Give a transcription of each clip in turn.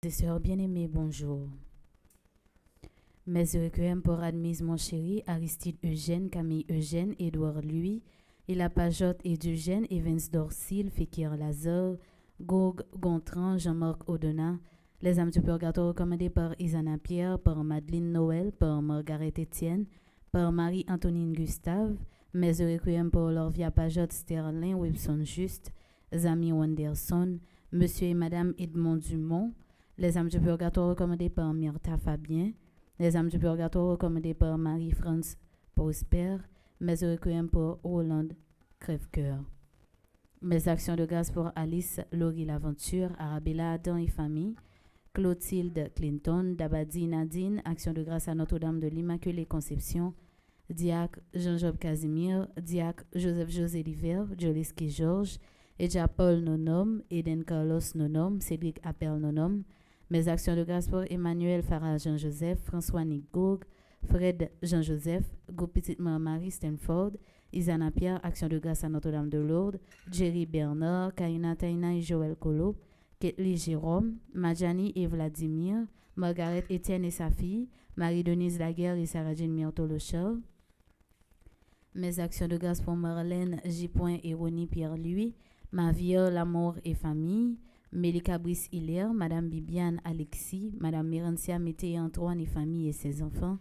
et sœurs bien-aimés, bonjour. Mes requiem pour Admise, mon chéri, Aristide Eugène, Camille Eugène, Édouard Louis, et la Pajotte et Eugène, Evans Dorsil, Fekir Lazare, Gog Gontran, Jean-Marc Audena, les âmes du purgatoire recommandées par Isana Pierre, par Madeleine Noël, par Margaret Etienne, par Marie-Antonine Gustave, mes requiem pour Lorvia Pajotte, Sterling, Wilson Juste, Zami Wanderson, Monsieur et Madame Edmond Dumont, les âmes du purgatoire recommandées par Myrtha Fabien, les âmes du purgatoire recommandées par Marie-France Prosper, mes requiem pour Roland Crèvecoeur. Mes actions de grâce pour Alice Laurie Laventure, Arabella Adam et famille, Clotilde Clinton, Dabadi Nadine, action de grâce à Notre-Dame de l'Immaculée Conception, Diacre Jean-Job Casimir, Diacre Joseph José Liver, Joliski Georges, Edja Paul Nonom, Eden Carlos Nonom, Cédric Appel Nonom. Mes actions de grâce pour Emmanuel Farah Jean-Joseph, François Nigoug, Fred Jean-Joseph, Go Petite Marie Stanford, Isana Pierre, action de grâce à Notre-Dame de Lourdes, Jerry Bernard, Kaina Taina et Joël Colo, Ketli Jérôme, Majani et Vladimir, Margaret Etienne et sa fille, Marie-Denise Laguerre et Sarah-Jeanne Myrtolochel. Mes actions de grâce pour Marlène J. et Ronnie Pierre-Louis, Mavier Lamour et famille, Mélika Brice Hilaire, Madame Bibiane Alexis, Madame Mérancia Mété Antoine et famille et ses enfants,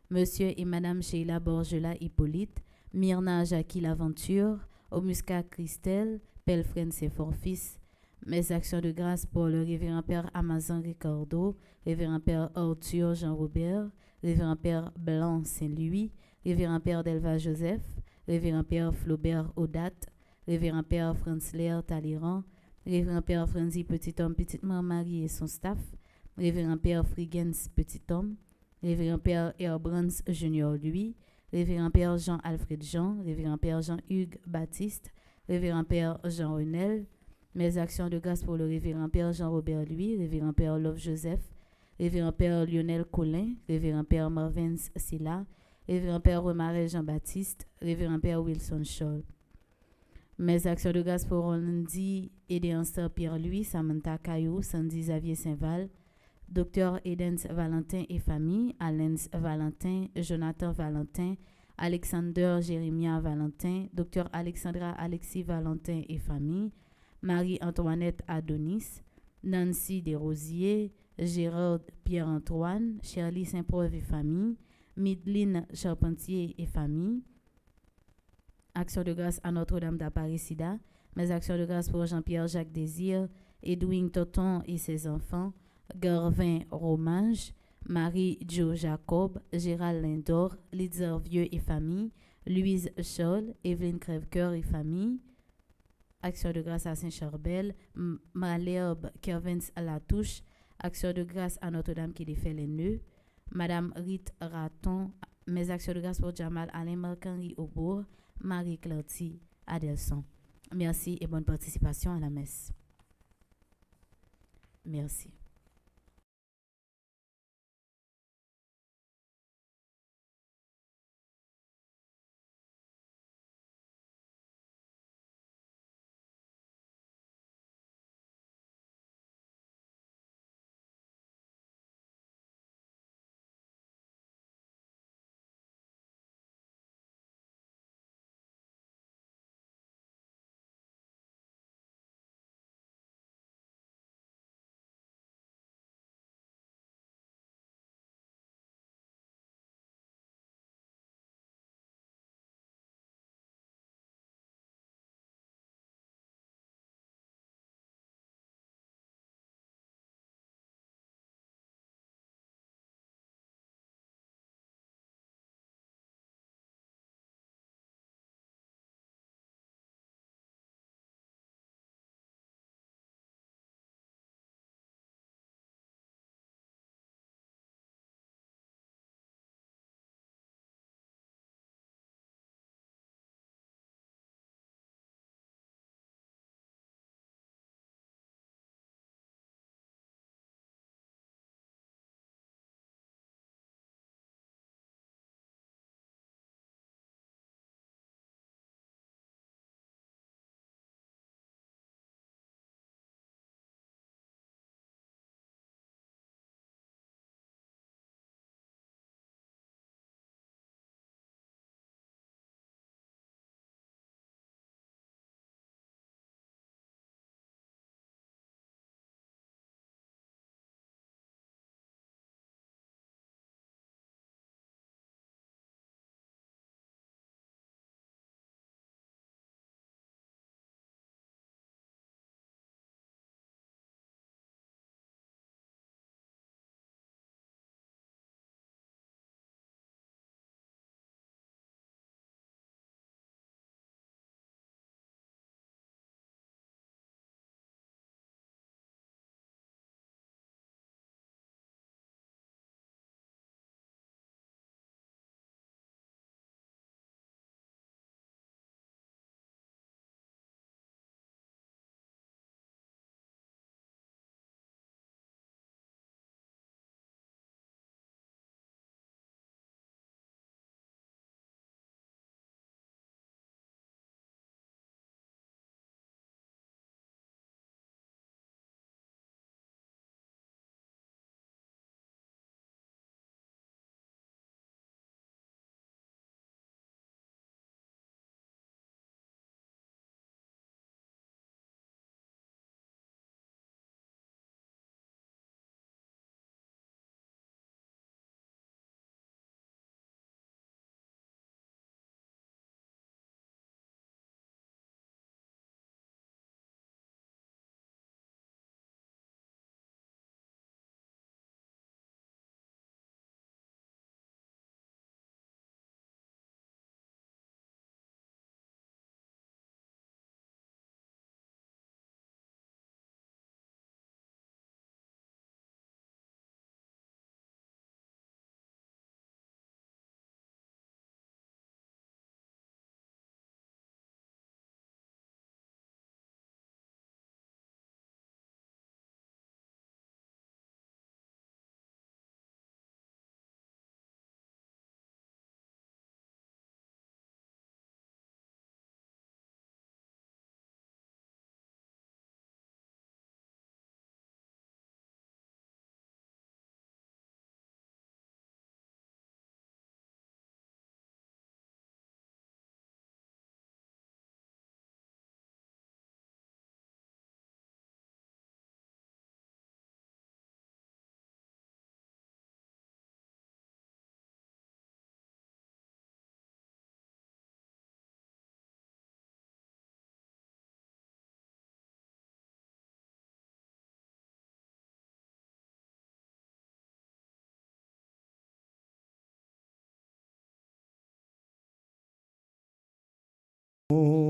Monsieur et Madame Sheila Borgela Hippolyte, Myrna Jackie Laventure, Omusca Christelle, Pelfren Sefor-Fils. Mes actions de grâce pour le révérend Père Amazon Ricardo, révérend Père Arthur Jean-Robert, révérend Père Blanc Saint-Louis, révérend Père Delva Joseph, révérend Père Flaubert Audat, révérend Père Franz-Laire Talleyrand, révérend Père Franzi Petit-Homme Petite-Marie et son staff, révérend Père Frigens Petit-Homme, révérend Père Herbrands Junior lui, révérend Père Jean-Alfred Jean, révérend Père Jean-Hugues Baptiste, révérend Père Jean Renel. Mes actions de grâce pour le révérend Père Jean-Robert lui, révérend Père Love Joseph, révérend Père Lionel Collin, révérend Père Marvins Silla, révérend Père Romaret Jean-Baptiste, révérend Père Wilson Scholl. Mes actions de grâce pour Rondi Edéanstar Pierre-Louis, Samantha Caillou, Sandy Xavier Saint-Val, Docteur Edens Valentin et famille, Alens Valentin, Jonathan Valentin, Alexander Jérémia Valentin, Docteur Alexandra Alexis Valentin et famille, Marie-Antoinette Adonis, Nancy Desrosiers, Gérard Pierre-Antoine, Shirley Saint-Preuve et famille, Midline Charpentier et famille. Action de grâce à Notre-Dame d'Aparicida. Mes actions de grâce pour Jean-Pierre Jacques Désir, Edwin Toton et ses enfants, Gervin Romage, Marie-Jo Jacob, Gérald Lindor, Litzer Vieux et famille, Louise Scholl, Evelyne Crèvecoeur et famille. Action de grâce à Saint-Charbel, Malherbe Kervins Latouche, action de grâce à Notre-Dame qui défait les nœuds, Madame Rite Raton, mes actions de grâce pour Jamal Alain Marc-Henri Aubourg, Marie Clerty Adelson. Merci et bonne participation à la messe. Merci.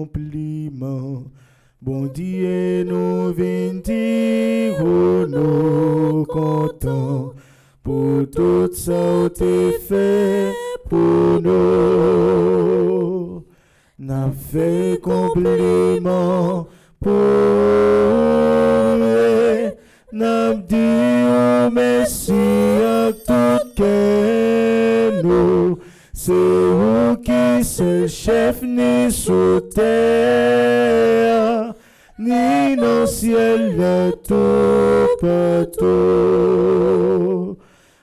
compliment. Bon Dieu, nous vins dire nous contents pour tout ça que tu fait pour nous. N'a fait compliment pour eux. N'a dit merci à tout que nous. C'est vous qui seul chef ni sous terre, ni dans le ciel de tout partout.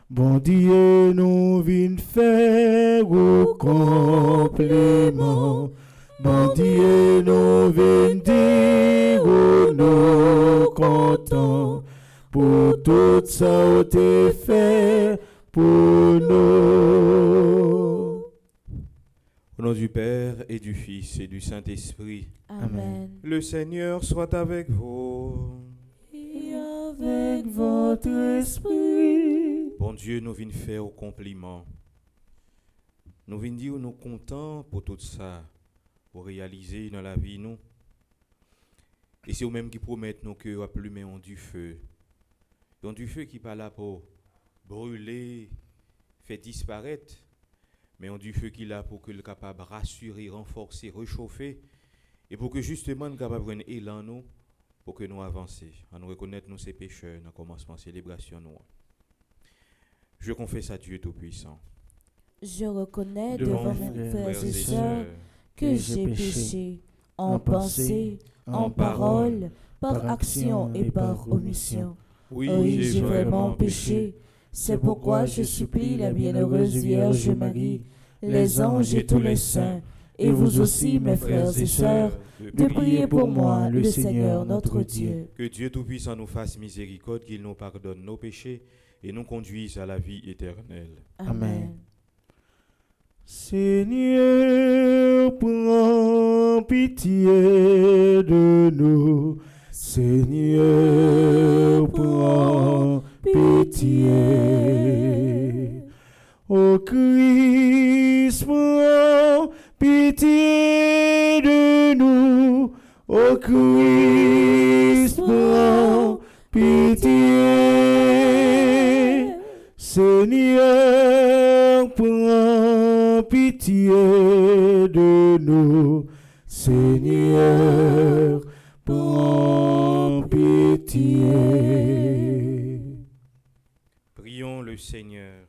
Bon Dieu, nous vîmes faire au compliment. Bon Dieu, nous vîmes dire nous contents pour tout ça que tu fait pour nous. Au nom du Père et du Fils et du Saint-Esprit. Amen. Le Seigneur soit avec vous. Et avec votre esprit. Bon Dieu, nous venons faire au compliment. Nous venons dire nous contents pour tout ça, pour réaliser dans la vie nous. Et c'est eux-mêmes qui promettent nous que plumer ont du feu. Ont du feu qui pas là pour brûler, faire disparaître, mais ont du feu qui est là pour que le capable rassurer, renforcer, réchauffer, et pour que justement nous capable prendre élan nous, pour que nous avancions, à nous reconnaître nous ces pécheurs dans le commencement de la célébration nous. Je confesse à Dieu Tout-Puissant. Je reconnais Devant devant mes mes frères et sœurs que j'ai péché en pensée, en parole, par action et par omission. Oui, j'ai vraiment péché. C'est pourquoi je supplie la bienheureuse Vierge Marie, les anges et tous les saints, et vous aussi, mes frères et sœurs, de prier pour moi, le Seigneur notre Dieu. Que Dieu Tout-Puissant nous fasse miséricorde, qu'il nous pardonne nos péchés et nous conduise à la vie éternelle. Amen. Seigneur, prends pitié de nous. Seigneur, prends pitié. Ô Christ, prends pitié de nous. Ô Christ, prends pitié. Seigneur, prends pitié de nous. Seigneur, prends pitié. Prions le Seigneur.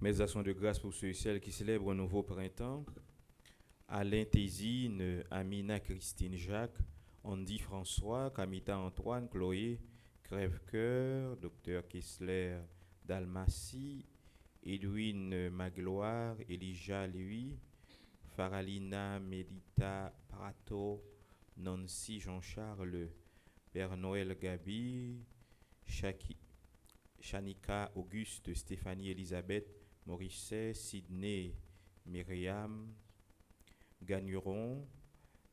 Mes actions de grâce pour ceux et celles qui célèbrent un nouveau printemps. Alain Tésine, Amina Christine Jacques, Andy François, Kamita Antoine, Chloé, Crève-Cœur, Dr Kessler Dalmatie, Edwin Magloire, Elijah Louis, Faralina Medita Prato, Nancy Jean-Charles, Père Noël Gabi, Shanika Auguste, Stéphanie Elisabeth, Morisset, Sydney, Myriam, Gagneron,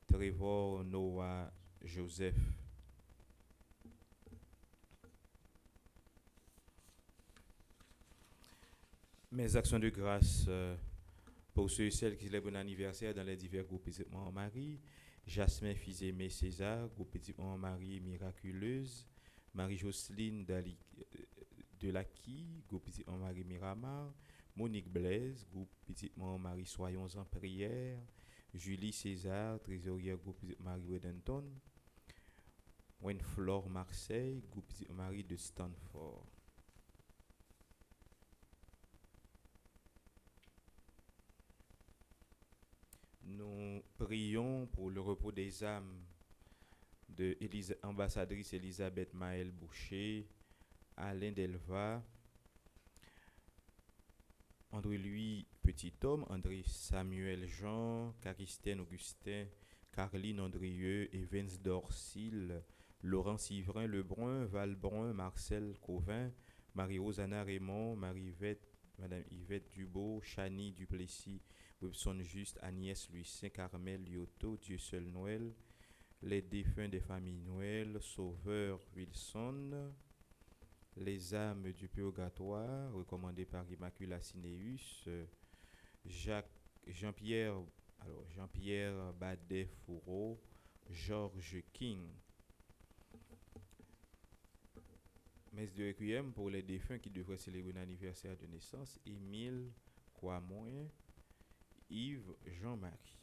Trevor Noah Joseph. Mes actions de grâce pour ceux et celles qui célèbrent un anniversaire dans les divers groupes Petite Maman Marie, Jasmin Fils-Aimé César, groupe Petite Maman Marie Miraculeuse, Marie-Jocelyne Delaki, groupe Petite Maman Marie Miramar, Monique Blaise, groupe Petite Maman Marie Soyons en prière, Julie César, trésorière groupe Petite Marie Wedenton, Wenflore Marseille, groupe Petite Marie de Stanford. Nous prions pour le repos des âmes de ambassadrice Elisabeth Maëlle Boucher, Alain Delva, André-Louis Petit-Homme, André Samuel Jean, Caristène Augustin, Carline Andrieux, Evans Dorsil, Laurent Sivrin Lebrun, Valbrun, Marcel Covin, Marie-Rosanna Raymond, Madame Yvette Dubo, Chani Duplessis, Wilson Juste, Agnès Lucien, Carmel Lyoto, Dieu seul Noël, les défunts des familles Noël, Sauveur Wilson, Les âmes du purgatoire, recommandé par Immacula Cineus, Jean-Pierre Badet-Fourreau, George King. Messe de requiem pour les défunts qui devraient célébrer un anniversaire de naissance: Émile Quamoin, Yves Jean-Marie.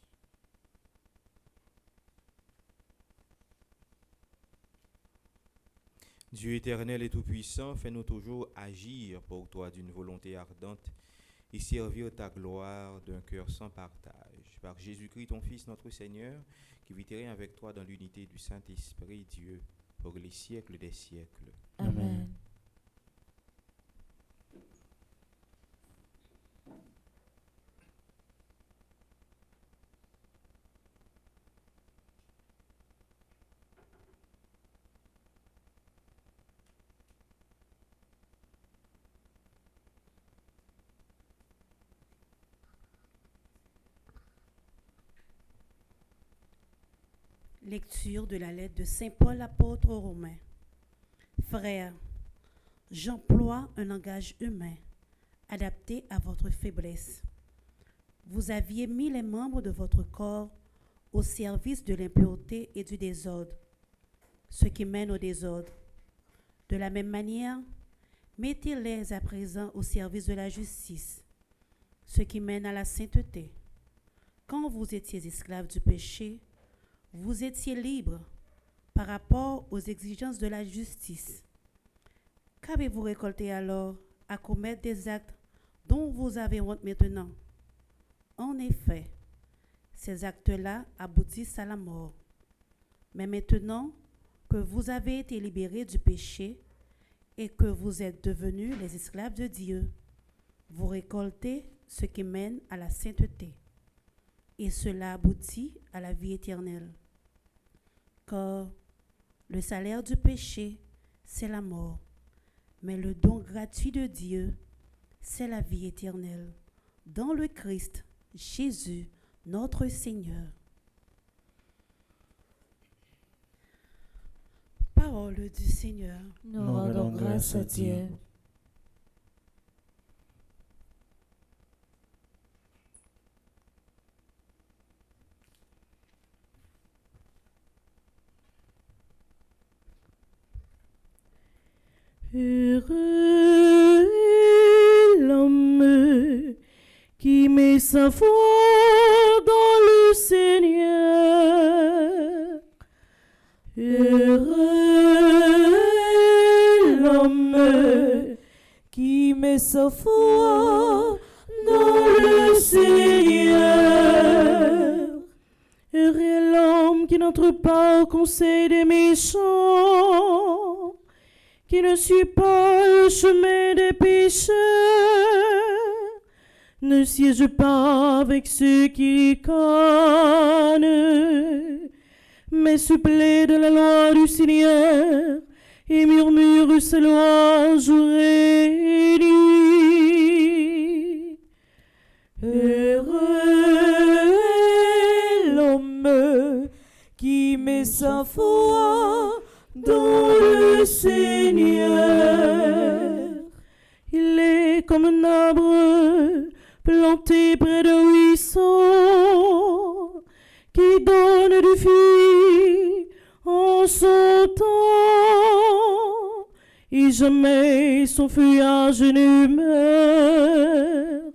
Dieu éternel et tout-puissant, fais-nous toujours agir pour toi d'une volonté ardente et servir ta gloire d'un cœur sans partage. Par Jésus-Christ, ton Fils, notre Seigneur, qui vit et règne avec toi dans l'unité du Saint-Esprit, Dieu, pour les siècles des siècles. Amen. Lecture de la lettre de Saint Paul apôtre aux Romains. Frères, j'emploie un langage humain, adapté à votre faiblesse. Vous aviez mis les membres de votre corps au service de l'impureté et du désordre, ce qui mène au désordre. De la même manière, mettez-les à présent au service de la justice, ce qui mène à la sainteté. Quand vous étiez esclaves du péché, vous étiez libres par rapport aux exigences de la justice. Qu'avez-vous récolté alors à commettre des actes dont vous avez honte maintenant? En effet, ces actes-là aboutissent à la mort. Mais maintenant que vous avez été libérés du péché et que vous êtes devenus les esclaves de Dieu, vous récoltez ce qui mène à la sainteté. Et cela aboutit à la vie éternelle. Car le salaire du péché, c'est la mort, mais le don gratuit de Dieu, c'est la vie éternelle, dans le Christ Jésus, notre Seigneur. Parole du Seigneur. Nous rendons grâce à Dieu. Heureux est l'homme qui met sa foi dans le Seigneur. Heureux est l'homme qui met sa foi dans le Seigneur. Heureux est l'homme qui n'entre pas au conseil des méchants, qui ne suit pas le chemin des pécheurs, ne siège pas avec ceux qui connent, mais se plaît de la loi du Seigneur et murmure ses lois jour et nuit. Heureux est l'homme qui met sa foi dans le Seigneur. Il est comme un arbre planté près d'un ruisseau qui donne du fruit en son temps et jamais son feuillage ne meurt.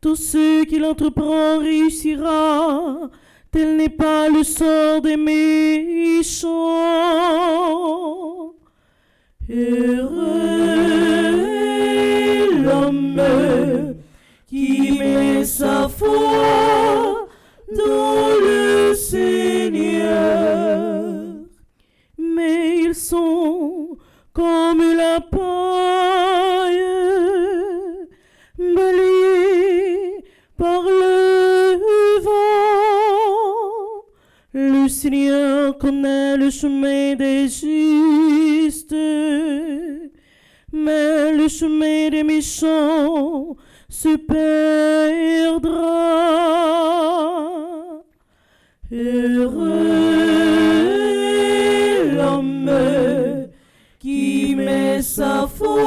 Tout ce qu'il entreprend réussira, tel n'est pas le sort des méchants. Heureux est l'homme qui met sa foi dans le Seigneur. Mais ils sont comme la paille, balayée par le vent. Le Seigneur connaît le chemin des justes, mais le chemin des méchants se perdra. Heureux est l'homme qui met sa foi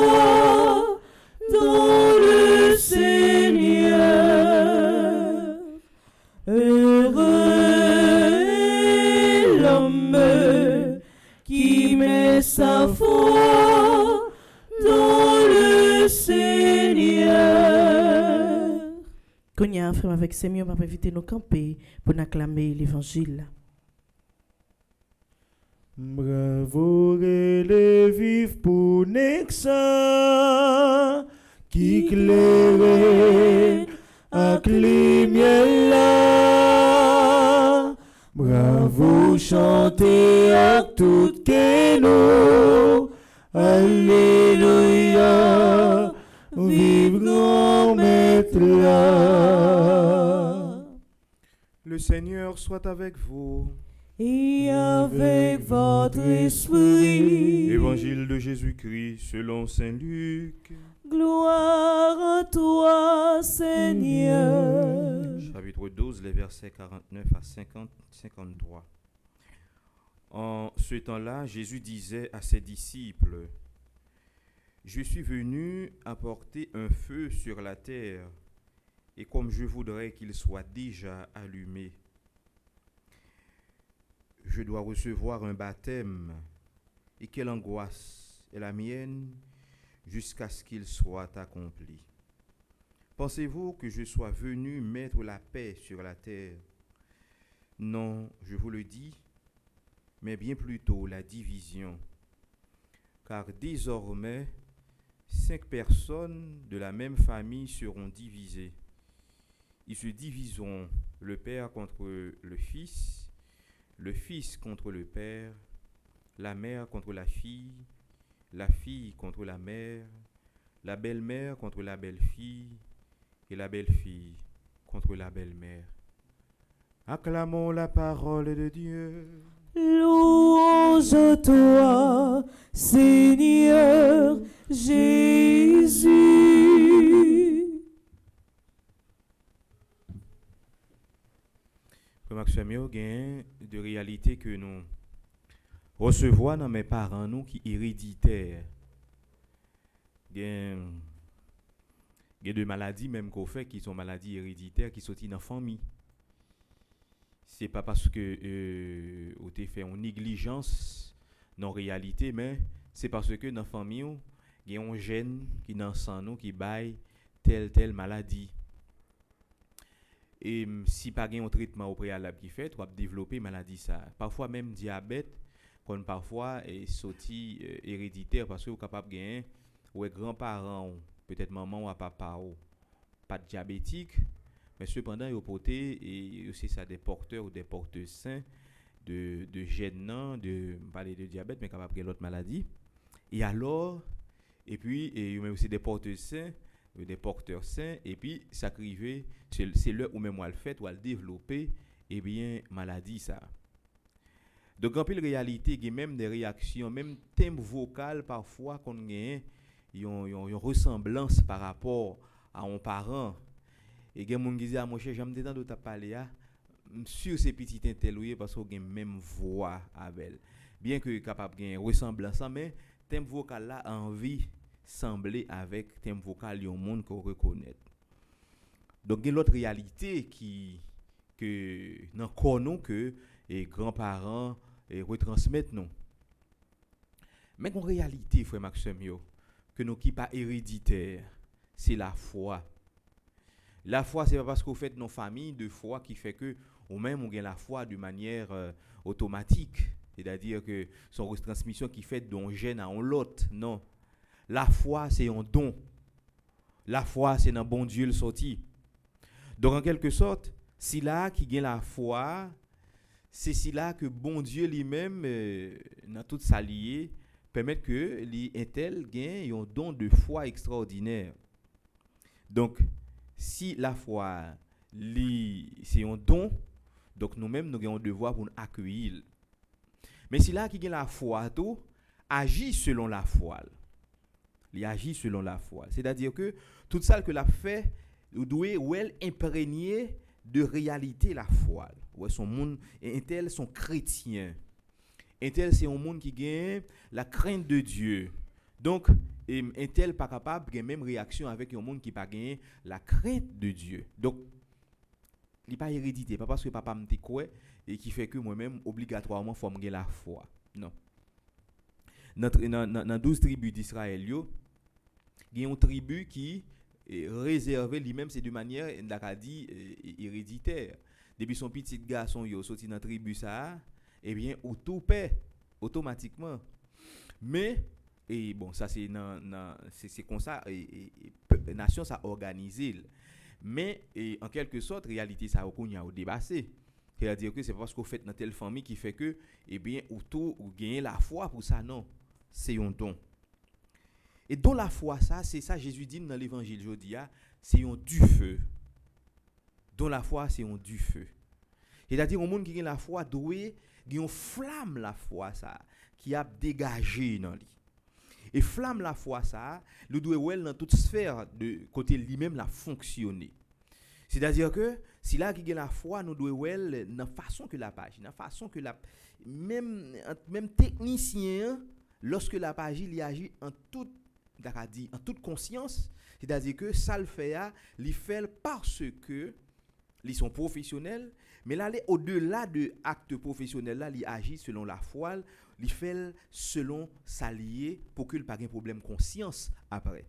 Qu'on y a un frère avec ses mieux, on va éviter nos camper pour acclamer l'évangile. Bravo les vifs pour Nexa qui claire à lumière là. Bravo chanter à tout keno. Alléluia, vive grand maître là. Le Seigneur soit avec vous. Et avec votre esprit. Évangile de Jésus-Christ selon Saint Luc. Gloire à toi, Seigneur. Chapitre 12, les versets 49 à 53. En ce temps-là, Jésus disait à ses disciples, « Je suis venu apporter un feu sur la terre, et comme je voudrais qu'il soit déjà allumé. Je dois recevoir un baptême, et quelle angoisse est la mienne jusqu'à ce qu'il soit accompli. Pensez-vous que je sois venu mettre la paix sur la terre? Non, je vous le dis, mais bien plutôt la division. Car désormais, 5 personnes de la même famille seront divisées. Ils se diviseront, le père contre le fils contre le père, la mère contre la fille contre la mère, la belle-mère contre la belle-fille, et la belle-fille contre la belle-mère. Acclamons la parole de Dieu. Louange à toi, Seigneur Jésus. Comme Maxime, il y a de réalité que nous recevons dans mes parents nous qui héréditaires. Il y a de maladies même qu'on fait qui sont maladies héréditaires qui sont dans la famille. C'est pas parce que on t'a fait une négligence dans réalité, mais c'est parce que dans la famille, il y a un gène qui dans le sang nous qui baille telle maladie. Et si pas un traitement au préalable qui fait, tu vas développer maladie ça. Parfois même diabète, comme parfois est sorti héréditaire parce que vous capable gagner ou grands-parents, peut-être maman ou papa ou pas diabétique, mais cependant ils porté et c'est ça des porteurs ou des porteurs sains de gènes de parler de diabète mais capable de l'autre maladie. Et alors et puis et même aussi des porteurs sains et puis ça arrive c'est là où même on le fait ou à le développer et bien maladie ça. Donc en pile réalité il y a même des réactions même thème vocal parfois qu'on gagne une ressemblance par rapport à un parent et il y a mon qui dit à mon cher j'aime dedans de ta parler sur ces petits intelloués parce qu'on a même voix avec bien que capable gagne ressemblance mais thème vocal là envie sembler avec thème vocal yon monde qu'on reconnaît. Donc il y a l'autre réalité que dans corps que les grands-parents retransmettent nous. Mais en réalité frère Maxime yo que nous qui pas héréditaire, c'est la foi. La foi c'est pas parce qu'on fait nos familles de foi qui fait que ou même on gagne la foi de manière automatique, c'est-à-dire que son retransmission qui fait d'un gène à un l'autre, non. La foi, c'est un don. La foi, c'est dans bon Dieu le sorti. Donc, en quelque sorte, si là qui gagne la foi, c'est si là que bon Dieu lui-même, dans toute sa liée, permet que l'intel gagne un don de foi extraordinaire. Donc, si la foi, c'est un don, donc nous-mêmes, nous avons un devoir pour nous accueillir. Mais si là qui gagne la foi, tout, agit selon la foi. Il agit selon la foi. C'est-à-dire que tout ça que l'a fait, il doit imprégner de réalité la foi. Ouais, son monde, un tel sont chrétiens. Un tel c'est un monde qui gagne la crainte de Dieu. Donc un tel pas capable de même réaction avec un monde qui pas gagné la crainte de Dieu. Donc il pas hérédité, pas parce que papa me dit quoi et qui fait que moi-même obligatoirement faut me la foi. Non. Dans 12 tribus d'Israël, il y a une tribu qui réservé lui-même, c'est de manière, héréditaire. Depuis son petit garçon, il sorti dans la tribu, ça, eh bien, ou tout paie, automatiquement. Mais, et bon, ça, c'est comme ça, nation, ça organisé. Mais, en quelque sorte, réalité, ça a dépassé. C'est-à-dire que c'est parce qu'on fait dans telle famille qui fait que, eh bien, ou gagner la foi pour ça, non. C'est un don. Et dans la foi, ça, c'est ça, Jésus dit dans l'évangile, je dis, c'est un du feu. Dans la foi, c'est un du feu. C'est-à-dire, au monde qui a la foi, doit une flamme la foi, ça, qui a dégagé dans lui. Et flamme la foi, ça, le doit dans toute sphère de côté lui-même la fonctionner. C'est-à-dire que si là qui a la foi, nous devons dans la façon que la page, dans la façon que la même technicien, lorsque la page il agit en toute conscience, c'est-à-dire que ça le fait, il fait parce que ils sont professionnels, mais là au-delà de acte professionnel là, il agit selon la foi, il fait selon sa liée pour qu'il pas de problème conscience après.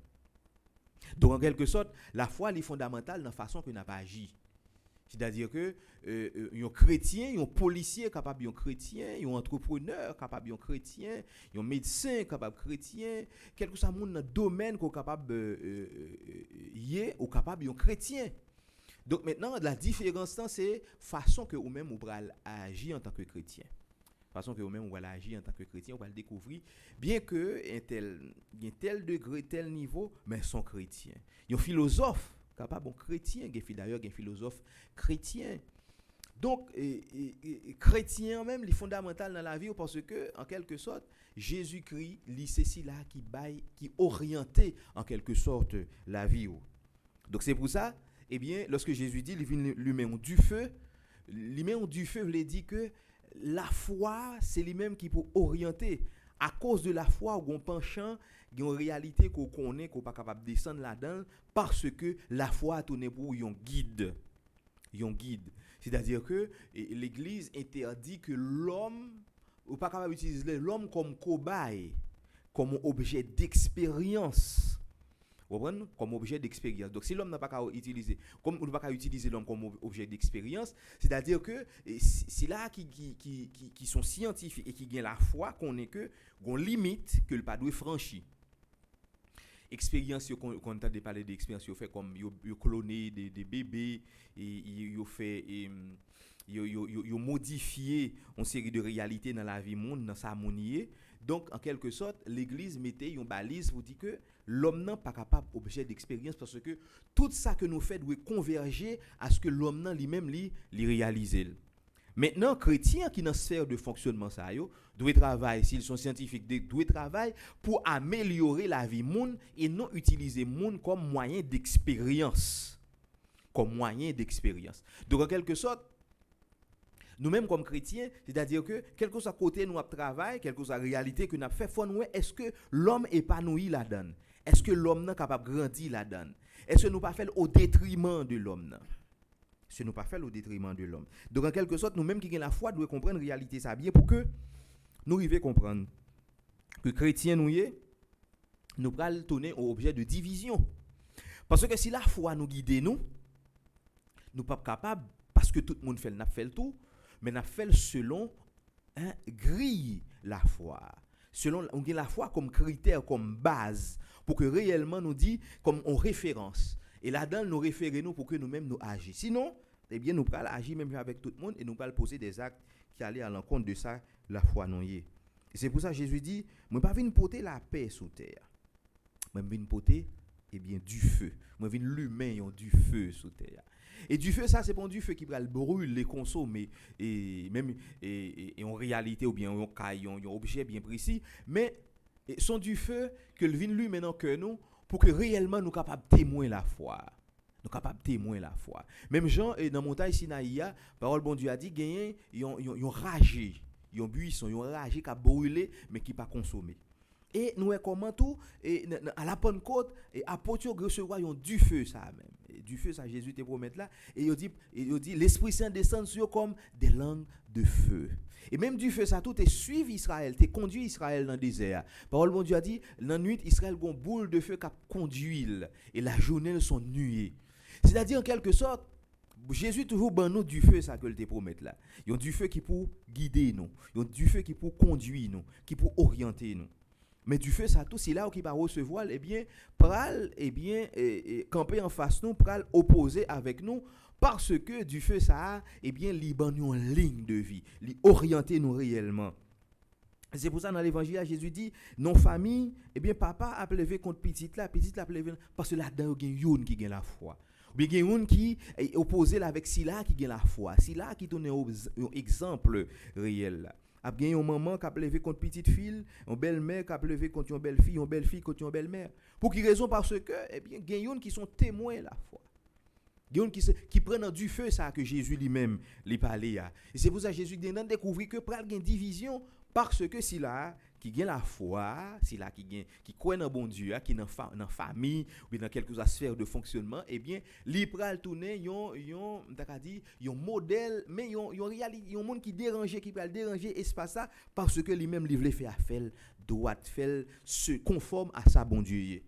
Donc en quelque sorte, la foi est fondamentale dans la façon que n'a pas agi. C'est-à-dire que un chrétien, un policier capable un chrétien, un entrepreneur capable un chrétien, un médecin capable chrétien, quel que soit monde dans domaine qu'on capable ou capable un chrétien. Donc maintenant la différence c'est façon que ou même ou pral agir en tant que chrétien. Façon que vous-même, vous allez agir en tant que chrétien, vous allez découvrir, bien que tel degré, tel niveau, mais sont chrétiens. Il y a un philosophe, capable un chrétien, d'ailleurs, il y a un philosophe chrétien. Donc, chrétien même, il est fondamental dans la vie, parce que, en quelque sorte, Jésus-Christ, c'est ceci-là qui orientait, en quelque sorte, la vie. Donc, c'est pour ça, eh bien, lorsque Jésus dit, lui met du feu, veut dire que la foi, c'est lui-même qui peut orienter. À cause de la foi, on penchant, il y a une réalité qu'on connaît, qu'on n'est pas capable de descendre là-dedans, parce que la foi a tourné pour un guide. C'est-à-dire que l'Église interdit que l'homme, ou pas capable d'utiliser l'homme comme cobaye, comme objet d'expérience. Comme objet d'expérience. Donc si l'homme n'a pas qu'à utiliser, comme on ne peut pas utiliser l'homme comme objet d'expérience, c'est-à-dire que c'est là qui sont scientifiques et qui gagnent la foi qu'on est que qu'on limite que le pas doit franchir. Expérience qu'on entend parler d'expérience, yo fait comme yo cloner des bébés et yo fait yo modifier une série de réalités dans la vie monde dans sa harmonie. Donc en quelque sorte l'église mettait une balise pour dire que l'homme n'est pas capable objet d'expérience parce que tout ça que nous faisons doit converger à ce que l'homme lui-même li réalise. Maintenant chrétiens qui dans sphère de fonctionnement ça yo doivent travailler s'ils sont scientifiques doivent travailler pour améliorer la vie monde et non utiliser monde comme moyen d'expérience. Donc en quelque sorte nous-mêmes comme chrétiens, c'est-à-dire que quel que soit côté nous travail, quelle que soit la réalité que nous fait, faut nous est-ce que l'homme épanoui là-dedans? Est-ce que l'homme est capable de grandir là-dedans? Est-ce que nous pas fait au détriment de l'homme? Ce nous pas fait au détriment de l'homme. Donc en quelque sorte, nous-mêmes qui avons la foi, devons comprendre la réalité ça bien pour que nous arrivions à comprendre que chrétiens nous pral tourner au objet de division. Parce que si la foi nous guide nous pas capable parce que tout le monde fait le tout. Mais n'a fait selon un grille la foi. Selon on a la foi comme critère, comme base pour que réellement nous dit comme en référence. Et là-dedans nous référer nous pour que nous-mêmes nous agir. Sinon, eh bien nous allons agir même avec tout le monde et nous allons poser des actes qui allaient à l'encontre de ça la foi non y est. Et c'est pour ça que Jésus dit, moi pas venir porter la paix sur terre. Moi venir porter bien du feu. Moi venir l'humain du feu sur terre. Et du feu, ça, c'est pas du feu qui va le brûler, les consommer, et même en réalité, ou bien un objet bien précis, mais sont du feu que le vin lui maintenant que nous, pour que réellement nous capables de témoigner la foi. Même Jean, dans la montagne Sinaï, parole bon Dieu a dit, ils ont ragé, ils ont buisson, ils ont ragé qui a brûlé, mais qui pas consommé. Et nous comment tout et à la Pentecôte et apôtre recevoir du feu ça même. Et du feu ça Jésus te promet là et il dit l'Esprit Saint descend sur eux comme des langues de feu. Et même du feu ça tout est suivi Israël, t'es conduit Israël dans le désert. Parole bon Dieu a dit dans la nuit Israël gon boule de feu qui conduit et la journée sont nuées. C'est-à-dire en quelque sorte Jésus toujours ban nous du feu ça que il te promet là. Il y a du feu qui pour guider nous, il y a du feu qui pour conduire nous, qui pour orienter nous. Mais du feu ça tout c'est là qui va recevoir pral camper en face nous pral opposer avec nous parce que du feu ça li ban nous en ligne de vie, li orienter nous réellement. C'est pour ça dans l'évangile Jésus dit non famille papa a levé contre petite là levé parce que là-dedans il y a une qui gagne la foi. Ou bien il y a une qui est opposé avec Sila qui gagne la foi. Sila qui donne un exemple réel là. A bien une maman qui a levé contre petite fille, une belle-mère qui a levé contre une belle-fille contre une belle-mère. Pour quelle raison? Parce que il y a qui sont témoins la foi. Il y a qui prennent du feu ça que Jésus lui-même lui parlait. Et c'est pour ça que Jésus découvrir que pral gen division parce que si là qui gagne la foi, si là qui croit dans bon Dieu, qui dans famille ou dans quelques sphères de fonctionnement, li pral tourner yon modèle mais yon réalité, yon monde qui déranger qui pral déranger espace ça parce que lui-même li vle faire doit faire se conforme à sa bon Dieu.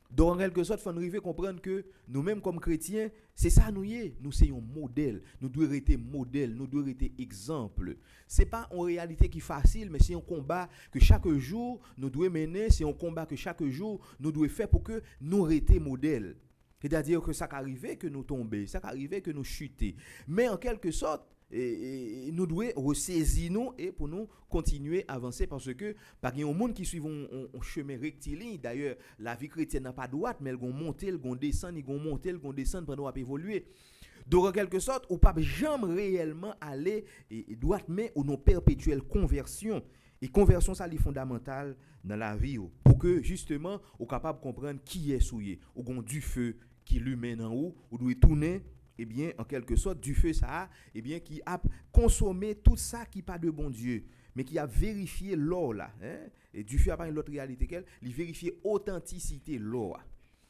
Donc en quelque sorte, il faut arriver à comprendre que nous-mêmes comme chrétiens, c'est ça nous y est. Nous sommes un modèle. Nous devons être modèle, nous devons être exemple. Ce n'est pas en réalité qui est facile, mais c'est un combat que chaque jour nous devons mener. C'est un combat que chaque jour nous devons faire pour que nous restions modèle. C'est-à-dire que ça arrive que nous tomber, ça arrive que nous chuter. Mais en quelque sorte, nous devons ressaisir nous et pour nous continuer à avancer parce que par un monde qui suit un chemin rectiligne. D'ailleurs la vie chrétienne n'a pas droite mais elle gon monter, elle gon descendre, elle gon monter, elle gon descendre pendant à évoluer. Donc en quelque sorte ou pas jamais réellement aller et droite mais ou non perpétuelle conversion. Et conversion ça est fondamental dans la vie pour que justement ou capable comprendre qui est souillé ou gon du feu qui lui mène en haut ou doit tourner en quelque sorte, du feu ça, qui a consommé tout ça qui pas de bon Dieu, mais qui a vérifié l'or là, et du feu a pas une autre réalité qu'elle, il vérifier authenticité l'or.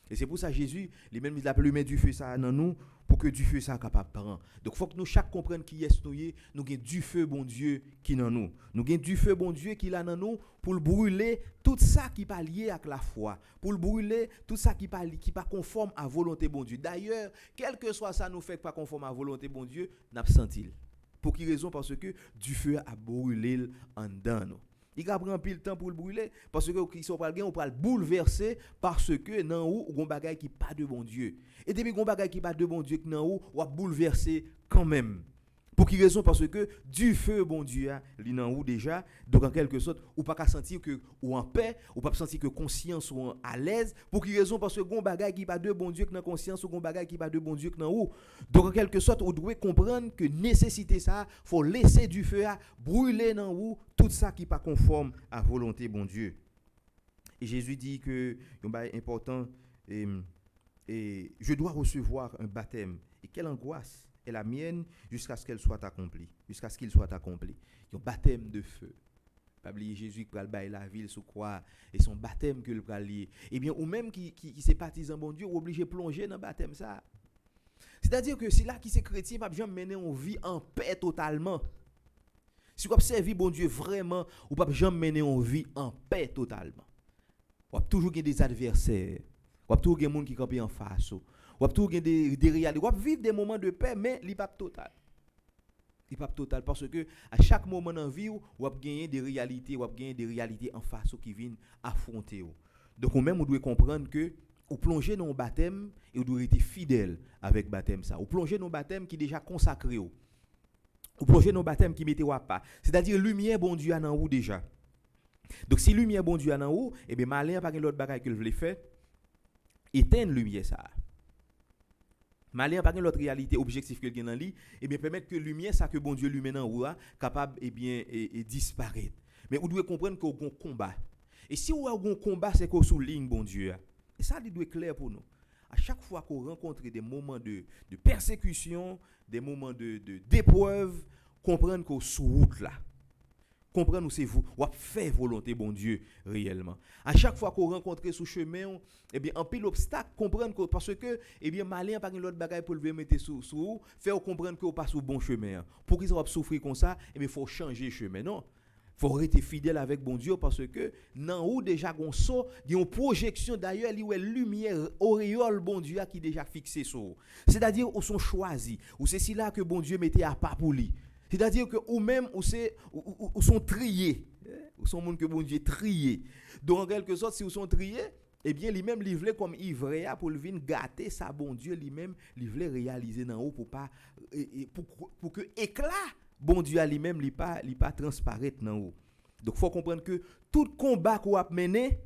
Et c'est pour ça Jésus, lui-même il appelle mettre du feu ça dans nous pour que du feu ça capable prendre. Donc faut que nous chaque comprenne qui est nous avons du feu bon Dieu qui dans nous. Nous avons du feu bon Dieu qui là dans nous pour le brûler tout ça qui pas lié avec la foi, pour le brûler tout ça qui pas conforme à volonté bon Dieu. D'ailleurs, quel que soit ça nous fait pas conforme à volonté bon Dieu, n'a senti. Pour quelle raison? Parce que du feu a brûlé en dedans nous. Il a pris un pile temps pour le brûler parce que qui sont pas le gain on peut le bouleverser parce que nan ou gon bagay qui pas de bon Dieu. Et depuis gon bagay qui pas de bon Dieu que nan ou a bouleverser quand même. Pour quelle raison? Parce que du feu bon Dieu li nan ou déjà donc en quelque sorte ou pas ka sentir que ou en paix ou pas sentir que conscience ou à l'aise. Pour quelle raison? Parce que gon bagay qui pas de bon Dieu que nan conscience ou gon bagay qui pas de bon Dieu que nan ou. Donc en quelque sorte on doit comprendre que nécessité ça faut laisser du feu à brûler nan ou tout ça qui pas conforme à volonté bon Dieu. Et Jésus dit que un bagay important et je dois recevoir un baptême et quelle angoisse est la mienne jusqu'à ce qu'elle soit accomplie, jusqu'à ce qu'il soit accompli. Un baptême de feu. Pas oublier Jésus qui va bailler la ville sous croix et son baptême que le va lier. Eh bien ou même qui c'est partisan bon Dieu obligé plonger dans baptême ça. C'est-à-dire que si là qui c'est chrétien pas jamais mener en vie en paix totalement. Si vous observez bon Dieu vraiment ou pas jamais mener en vie en paix totalement. Ou toujours des adversaires. Ou toujours des gens qui campent en face. Ou toujours des réalités. Ou vivre des moments de paix mais il pas total. Il pas total parce que à chaque moment dans vie ou gagner des réalités en face qui viennent affronter. Donc même on doit comprendre que ou plonger dans un baptême et on doit être fidèle avec baptême ça. Ou plonger dans un baptême qui est déjà consacré. Ou plonger dans un baptême qui mettait pas. C'est-à-dire lumière bon Dieu en haut déjà. Donc si lumière bon Dieu en haut, et bien malin pas l'autre bagaille que veut faire éteindre lumière ça. Malin pas l'autre réalité objectif que gagne dans lui, et bien permettre que lumière ça que bon Dieu lui met en haut capable et disparaître. Mais vous devez comprendre qu'on a un combat. Et si vous avez un combat c'est qu'on souligne bon Dieu. Et ça doit être clair pour nous. À chaque fois qu'on rencontre des moments de persécution, des moments d'épreuve, comprendre qu'on sous route là. comprendre c'est vous, ou faire volonté bon Dieu réellement. À chaque fois qu'on rencontre sous chemin, eh bien en pile obstacle comprendre que parce que eh bien malin pas l'autre bagaille pour le mettre sous faire comprendre que on passe au bon chemin. Pour qu'ils va souffrir comme ça, eh bien faut changer chemin non. Faut rester fidèle avec bon Dieu parce que dans où déjà on sort, il y a une projection d'ailleurs il y a lumière auréole bon Dieu qui déjà fixé sur. C'est-à-dire où sont choisis, ou c'est là que bon Dieu mettait à part pour lui. C'est-à-dire que ou même ou sont triés, ou sont monde que bon Dieu trié. Donc en quelque sorte si vous sont triés, eh bien lui-même livré comme ivraie pour le venir gâter ça bon Dieu lui-même livré réaliser dans haut pour pas pour que éclat bon Dieu à lui-même li pas transparaître dans haut. Donc faut comprendre que tout combat qu'on a mené,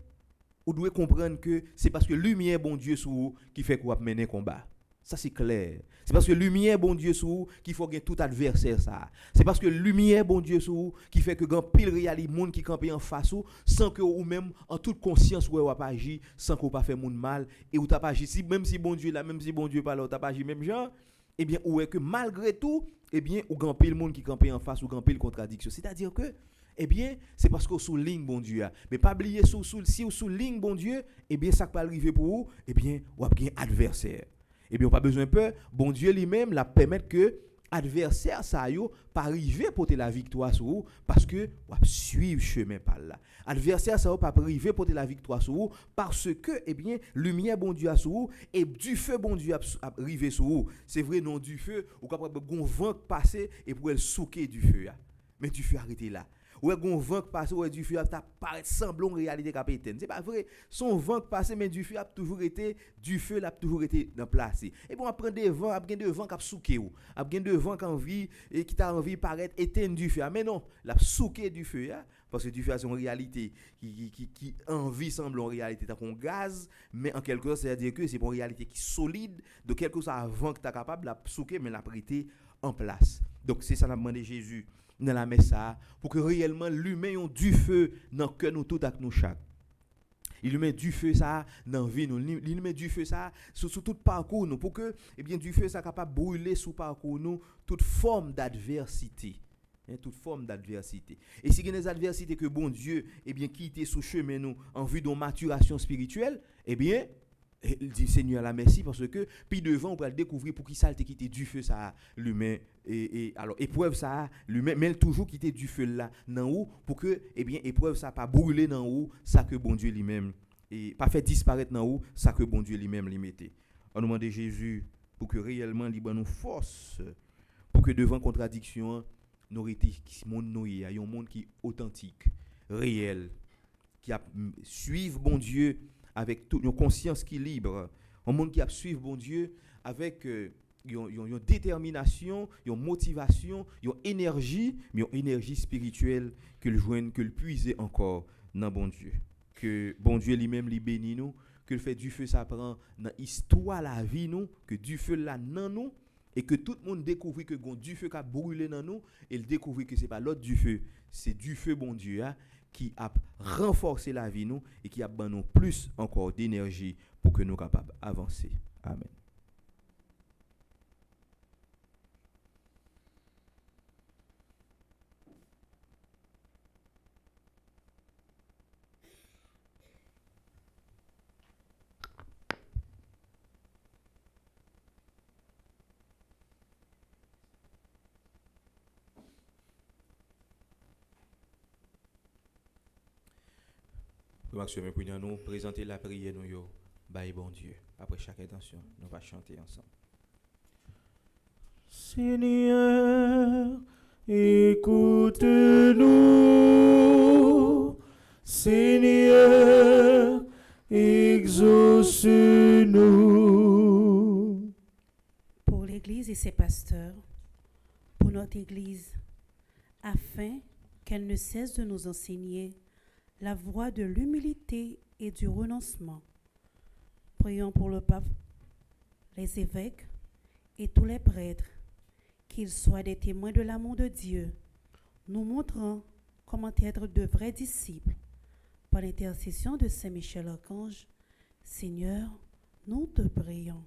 vous devez comprendre que c'est parce que lumière bon Dieu sur vous qui fait qu'on a mené combat. Ça c'est clair. C'est parce que lumière bon Dieu sur vous qu'il faut gagner tout adversaire ça. C'est parce que lumière bon Dieu sur vous qui fait que grand pile réalité monde qui camper en face ou sans que ou même en toute conscience ou pas agir sans qu'on pas faire monde mal et ou t'a pas agi même si bon Dieu là même si bon Dieu pas là t'a pas agi même genre eh bien ou est que malgré tout eh bien ou grand pile monde qui camper en face ou grand pile contradiction. C'est-à-dire que eh bien, c'est parce qu'on souligne bon Dieu. Mais pas oublier si on souligne bon Dieu, eh bien, ça peut arriver pour vous, eh bien, on va bien adversaire. Eh bien, on pas besoin peur, bon Dieu lui-même la permettre que adversaire ça yo pas arriver porter la victoire sur vous parce que on va suivre chemin par là. Adversaire ça va pas arriver porter la victoire sur vous parce que eh bien, lumière bon Dieu a sur vous et du feu bon Dieu a arrivé sur vous. C'est vrai non du feu ou capable gon vent passer et pour elle souquer du feu. Mais du feu arrêté là. Ouais gon vent passer ouais du feu a paraît semblant réalité capitaine c'est pas vrai son vent passé mais du feu a toujours été dans place et bon après des vents a gain de vent cap souquer ou a gain de vent qui envie et qui t'a envie paraître éteindre du feu mais non la souquer du feu parce que du feu c'est une réalité qui envie semble en réalité tant qu'on gaz mais en quelque sorte c'est-à-dire que c'est une réalité qui solide de quelque chose avant que tu capable la souquer mais la prêter en place donc c'est ça l'a demandé Jésus dans la messe pour que réellement l'humain ait du feu dans cœur nous tout avec nous chaque. Il met du feu ça dans vie nous, il met du feu ça sur tout parcours nous pour que eh bien du feu ça capable brûler sous parcours nous toute forme d'adversité. Toute forme d'adversité. Et si il y a des adversités que bon Dieu eh bien quitter sous chemin nous en vue de maturation spirituelle, eh bien il dit Seigneur la merci parce que puis devant on va découvrir pour qui ça te quitter du feu ça l'humain et alors épreuve ça l'humain mais toujours quitter du feu là dans haut pour que eh bien épreuve ça pas brûler dans haut ça que bon Dieu lui-même et pas fait disparaître dans haut ça que bon Dieu lui-même lui mettait. On demande Jésus pour que réellement il nous force pour que devant contradiction nous rété monde nous y a un monde qui authentique réel qui a suivre bon Dieu avec toute une conscience qui est libre, un monde qui a suivre bon Dieu avec une détermination, une motivation, une énergie, mais une énergie spirituelle que le joigne, que le puiser encore dans bon Dieu. Que bon Dieu lui-même lui bénit nous, que le fait du feu ça prend dans l'histoire la vie nous, que du feu là dans nous et que tout le monde découvre que du feu qui a brûlé dans nous et le découvre que c'est pas l'autre du feu, c'est du feu bon Dieu qui a renforcé la vie nous et qui a donné nous plus encore d'énergie pour que nous capables d'avancer. Amen. Maxime pour nous présenter la prière nous yo bail bon Dieu après chaque intention nous va chanter ensemble. Seigneur écoute-nous Seigneur exauce-nous. Pour l'Église et ses pasteurs, pour notre Église, afin qu'elle ne cesse de nous enseigner la voie de l'humilité et du renoncement. Prions pour le pape, les évêques et tous les prêtres, qu'ils soient des témoins de l'amour de Dieu, nous montrant comment être de vrais disciples. Par l'intercession de Saint Michel Archange, Seigneur, nous te prions.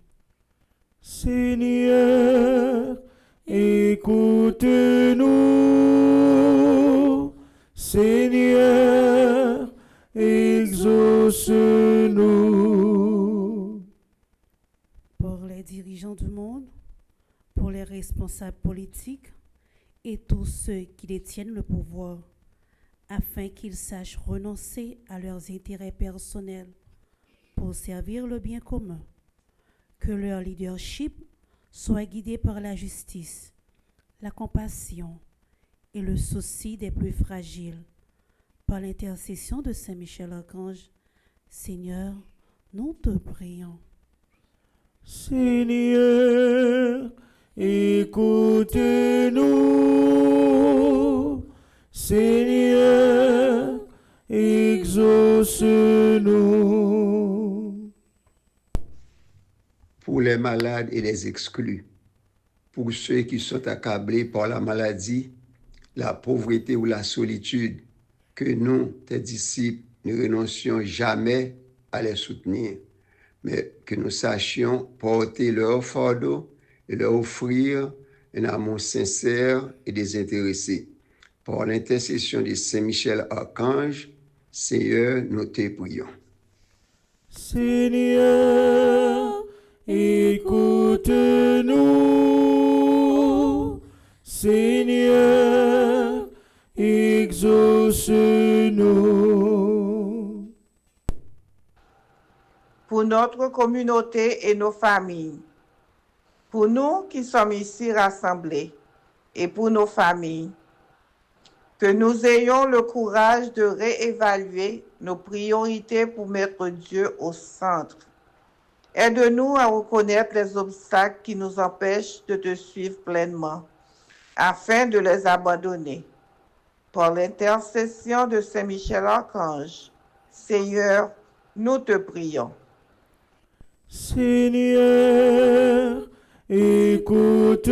Seigneur, écoute-nous. Seigneur, exauce-nous. Pour les dirigeants du monde, pour les responsables politiques et tous ceux qui détiennent le pouvoir, afin qu'ils sachent renoncer à leurs intérêts personnels pour servir le bien commun. Que leur leadership soit guidé par la justice, la compassion et le souci des plus fragiles. Par l'intercession de Saint Michel Archange, Seigneur, nous te prions. Seigneur, écoute-nous. Seigneur, exauce-nous. Pour les malades et les exclus, pour ceux qui sont accablés par la maladie, la pauvreté ou la solitude, que nous, tes disciples, ne renoncions jamais à les soutenir, mais que nous sachions porter leur fardeau et leur offrir un amour sincère et désintéressé. Par l'intercession de Saint Michel Archange, Seigneur, nous te prions. Seigneur, écoute-nous. Seigneur, exauce-nous. Pour notre communauté et nos familles, pour nous qui sommes ici rassemblés et pour nos familles, que nous ayons le courage de réévaluer nos priorités pour mettre Dieu au centre. Aide-nous à reconnaître les obstacles qui nous empêchent de te suivre pleinement, afin de les abandonner. Par l'intercession de Saint Michel Archange, Seigneur, nous te prions. Seigneur, écoute-nous.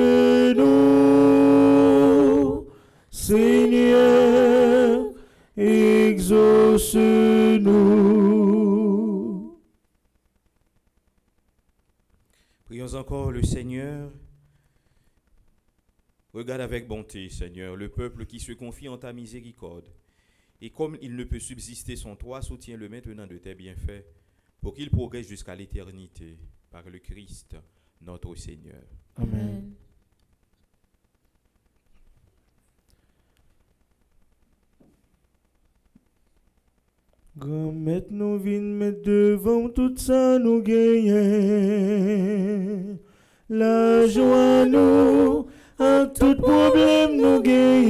Seigneur, exauce-nous. Prions encore le Seigneur. Regarde avec bonté, Seigneur, le peuple qui se confie en ta miséricorde. Et comme il ne peut subsister sans toi, soutiens-le maintenant de tes bienfaits, pour qu'il progresse jusqu'à l'éternité, par le Christ, notre Seigneur. Amen. Grand nous vin mettre devant tout ça nous gagnons. La joie nous, à tout problème nous gagnons.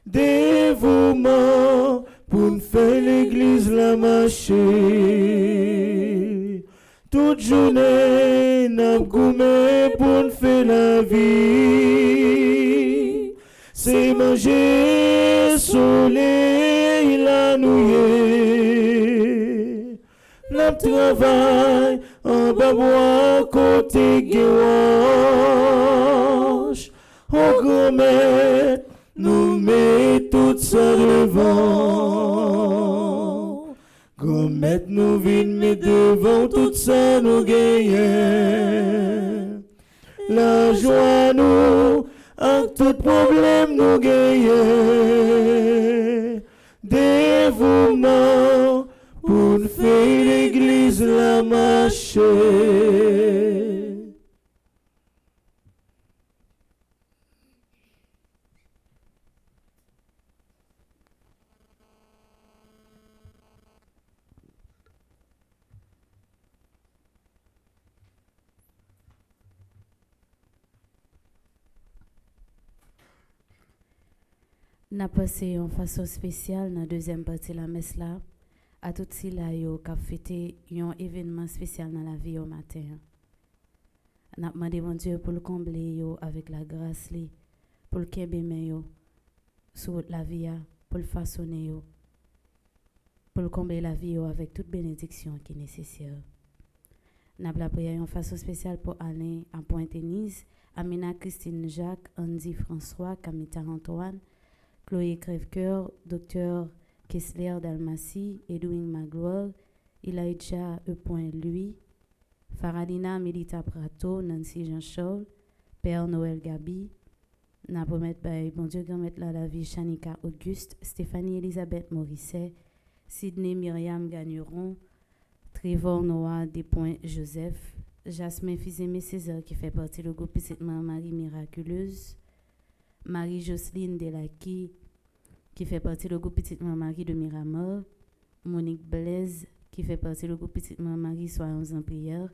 Dévouement pour nous faire l'église la marcher. Toute journée n'a goûté pour nous faire la vie. C'est manger soleil la nouille. La travail en bas bois côté guéouanche. Au grand maître nous met tout ça devant. Grand maître nous vient mettre devant tout ça nous gagnons. La joie nous à tout problème nous gagnons. Dévouement pour faire l'église la marcher. N'a passé en façon spéciale dans la deuxième partie de la messe là à tout si là yo qui fêté un événement spécial dans la vie au matin. N'a demandé mon Dieu pour le combler yo avec la grâce li, pour le kembe yo sur la vie pour le façonner yo, pour le combler la vie yo avec toute bénédiction qui est nécessaire. N'a la prière en façon spéciale pour Alain à Pointe-Nice, Amina Christine Jacques, Andy François, Camita Antoine, Chloé Crèvecoeur, Dr Kessler Dalmatie, Edwin Magloire, Elijah E. Louis, Faradina Milita Prato, Nancy Jean-Charles, Père Noël Gabi, N'a promettre by bon Dieu grand mettre la vie Chanika Auguste, Stéphanie Elisabeth Morisset, Sydney Myriam Gagneron, Trevor Noah Despoints Joseph, Jasmin Fils-Aimé César qui fait partie du groupe Petite Marie Miraculeuse, Marie-Jocelyne Delaki qui fait partie du groupe Petite Marie de Miramar, Monique Blaise qui fait partie du groupe Petite Marie Soyons en prière,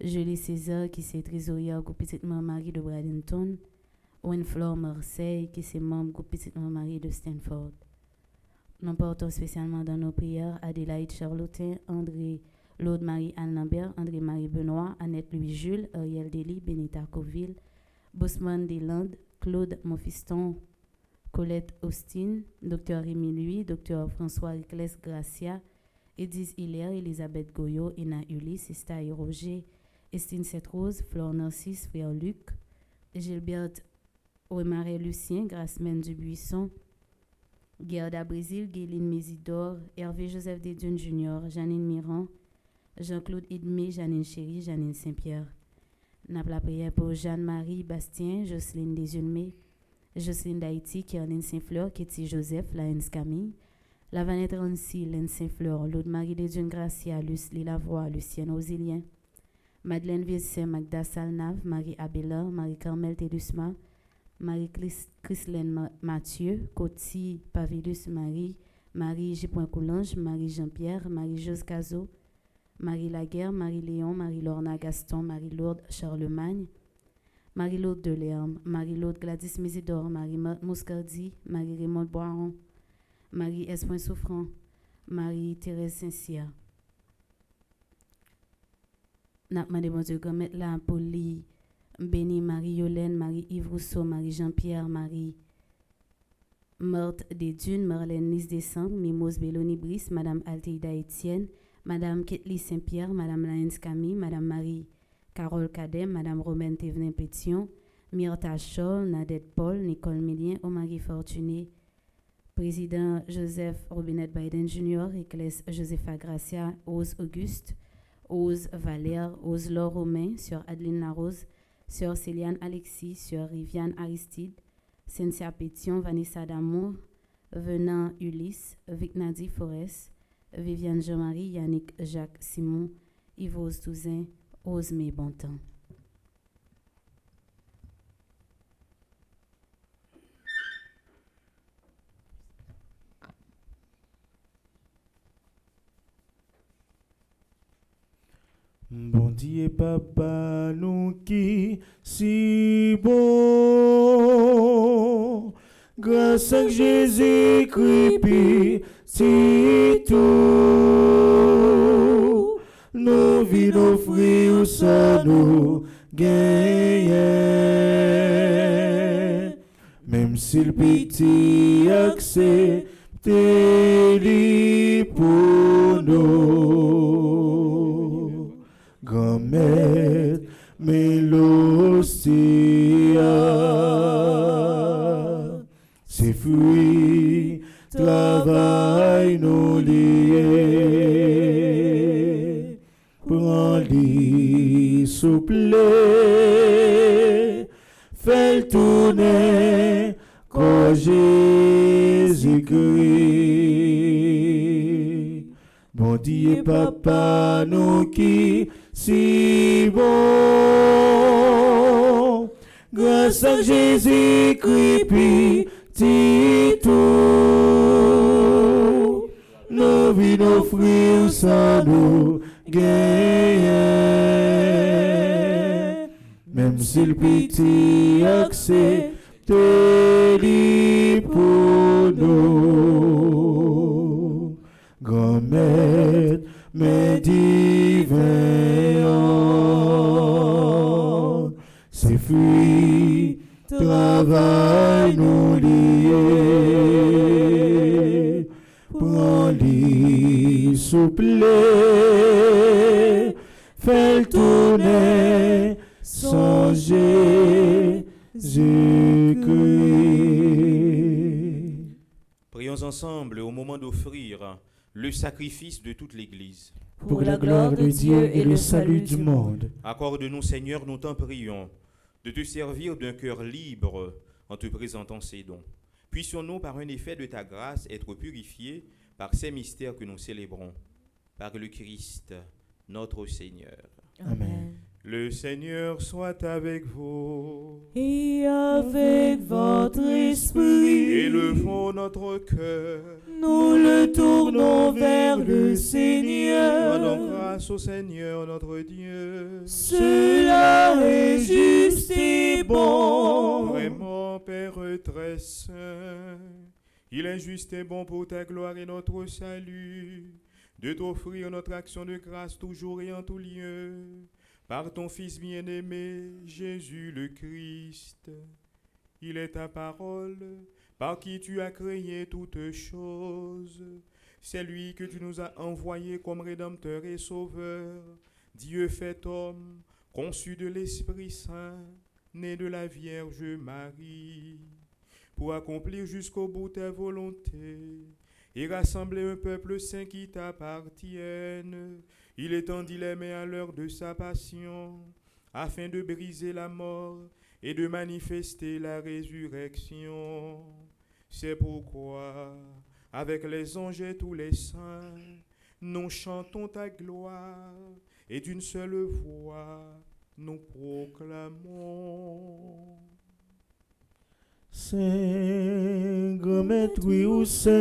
Julie César qui c'est trésorière du groupe Petite Marie de Bradenton, Winflore Marseille qui c'est membre du groupe Petite Marie de Stanford. Nous portons spécialement dans nos prières Adélaïde Charlotin, André Laude Marie-Anne Lambert, André-Marie Benoît, Annette Louis-Jules, Ariel Dely, Benita Coville, Bosman Deslandes, Claude Mofiston, Colette Austin, Dr. Rémi Louis, Dr. François Ricles Gracia, Edith Hilaire, Elisabeth Goyot, Ina Ulysse, Esta et Roger, Estine Sept-Rose, Flore Narcisse, Frère Luc, Gilberte Ouemaret Lucien, Grasmène Dubuisson, Gerda Brésil, Guéline Mésidor, Hervé Joseph Desdunes Junior, Janine Miran, Jean-Claude Idmé, Janine Chéry, Janine Saint-Pierre. N'a la prière pour Jeanne-Marie Bastien, Jocelyne Desulmé, Jocelyne d'Haïti, Caroline Saint-Fleur, Ketty Joseph, Laëns Camille, Lavanette Rancy, Laine Saint-Fleur, Laude Marie Desdunes Gracia, Lucie Lavoie, Lucienne Osilien, Madeleine Vilsaint, Magda Salnave, Marie Abelard, Marie-Carmel Télusma, Marie-Christelaine Mathieu, Coty Pavilus Marie, Marie J. Coulange, Marie Jean-Pierre, Marie-Jose Cazot, Marie Laguerre, Marie-Léon, Marie-Lorna Gaston, Marie-Lourdes Charlemagne, Marie-Laude Delerme, Marie-Laude Gladys Mésidor, Marie-Marthe Moscardi, Marie-Raymond Boiron, Marie-Espoin Souffrant, Marie-Thérèse Saint-Cyr. N'a demandé mon Dieu comme la pour lui béni Marie-Yolène, Marie-Yves Rousseau, Marie-Jean-Pierre, Marie Marthe des Dunes, Marlène Lys Décembre, Mimose Béloni Brice, Madame Alteida Étienne, Madame Ketli Saint-Pierre, Madame Laëns Camille, Madame Marie Carole Cadet, Madame Romaine Thévenin Pétion, Myrtha Scholl, Nadette Paul, Nicole Millien, Omari Fortuné, Président Joseph Robinette Biden Jr., Ecclès Josepha Gracia, Ose Auguste, Ose Valère, Ose Laure Romain, Sœur Adeline Larose, Sœur Céliane Alexis, Sœur Riviane Aristide, Cynthia Pétion, Vanessa Damour, Venant Ulysse, Vic Nadi Forest, Viviane Jean-Marie, Yannick Jacques Simon, Yves Touzin, Osme Bontemps. Bon Dieu papa nous qui si bon, grâce à Jésus-Christ si tout, nos vies offrir ça nous gagne, même si le petit accepte pour nous. Grand-mère, Mélostia, ses fruits, travail nous liés, prends-les souple, fais-le tourner, quand Jésus-Christ. Bon Dieu, papa, nous qui si bon, grâce à Jésus-Christ, petit tout, nos vies offrir ça nous gagne, même si le petit accepte pour nous, grand-mère, mais divin, ses fruits, travail nous liés, prends-les souple, fais-le tourner, sans Jésus-Christ. Prions ensemble au moment d'offrir le sacrifice de toute l'Église. Pour la gloire de Dieu et le salut du monde. Accorde-nous, Seigneur, nous t'en prions, de te servir d'un cœur libre en te présentant ces dons. Puissions-nous, par un effet de ta grâce, être purifiés par ces mystères que nous célébrons, par le Christ, notre Seigneur. Amen. Le Seigneur soit avec vous. Et avec votre esprit, Élevons notre cœur. nous le tournons vers le Seigneur. Rendons grâce au Seigneur notre Dieu. Cela est juste et bon. Vraiment, Père très saint, il est juste et bon pour ta gloire et notre salut, de t'offrir notre action de grâce toujours et en tout lieu, par ton Fils bien-aimé, Jésus le Christ. Il est ta parole, par qui tu as créé toutes choses. C'est lui que tu nous as envoyé comme Rédempteur et Sauveur, Dieu fait homme, conçu de l'Esprit Saint, né de la Vierge Marie, pour accomplir jusqu'au bout ta volonté et rassembler un peuple saint qui t'appartienne. Il étendit les mains à l'heure de sa passion, afin de briser la mort et de manifester la résurrection. C'est pourquoi, avec les anges et tous les saints, nous chantons ta gloire, et d'une seule voix, nous proclamons. Saint, grand maître, oui ou saint,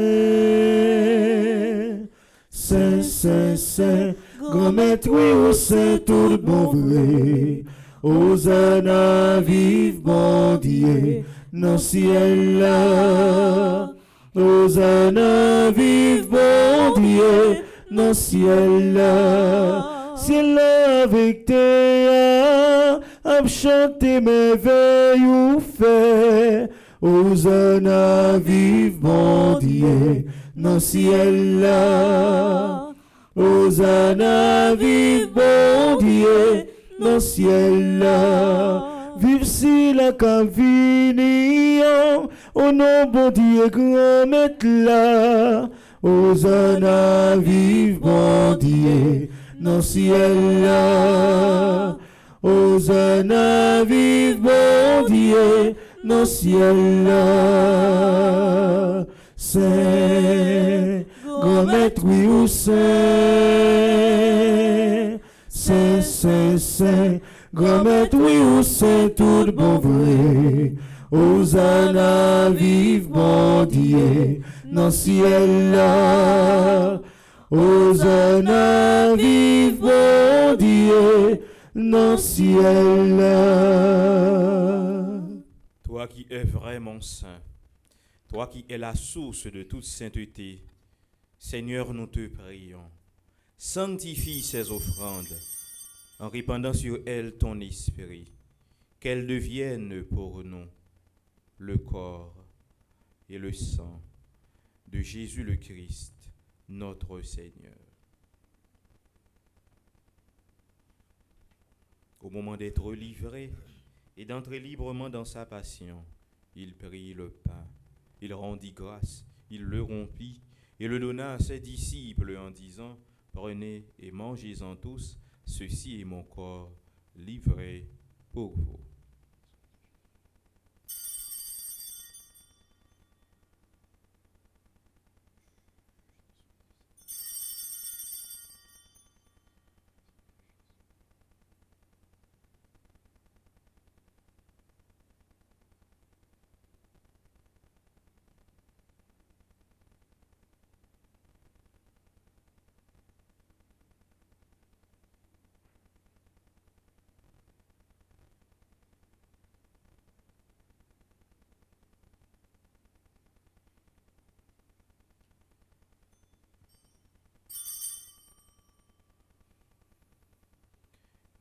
saint, saint, saint, grand maître, oui ou saint, tout bon vrai. Hosanna, vive bon Dieu, dans ciel là. Hosanna, vive bon Dieu, dans ciel là. Ciel là avec tes ap chanter merveille ou fait. Hosanna, vive bon Dieu, dans ciel là. Hosanna, vive bon Dieu, dans ciel là. Vive si la cavini, au nom bon Dieu grand maître là. Hosanna, vive bon Dieu, dans ciel là. Hosanna, vive bon Dieu, dans ciel là. Saint, grand maître, oui ou saint, saint, saint, saint, grand maître, oui ou saint, tout bon vrai. Hosanna, vive bon Dieu, dans ciel là. Hosanna, vive bon Dieu, dans ciel là. Toi qui es vraiment saint, toi qui es la source de toute sainteté, Seigneur, nous te prions, sanctifie ces offrandes en répandant sur elles ton esprit, qu'elles deviennent pour nous le corps et le sang de Jésus le Christ, notre Seigneur. Au moment d'être livré et d'entrer librement dans sa passion, il prit le pain, il rendit grâce, il le rompit et le donna à ses disciples en disant : « Prenez et mangez-en tous, ceci est mon corps livré pour vous. »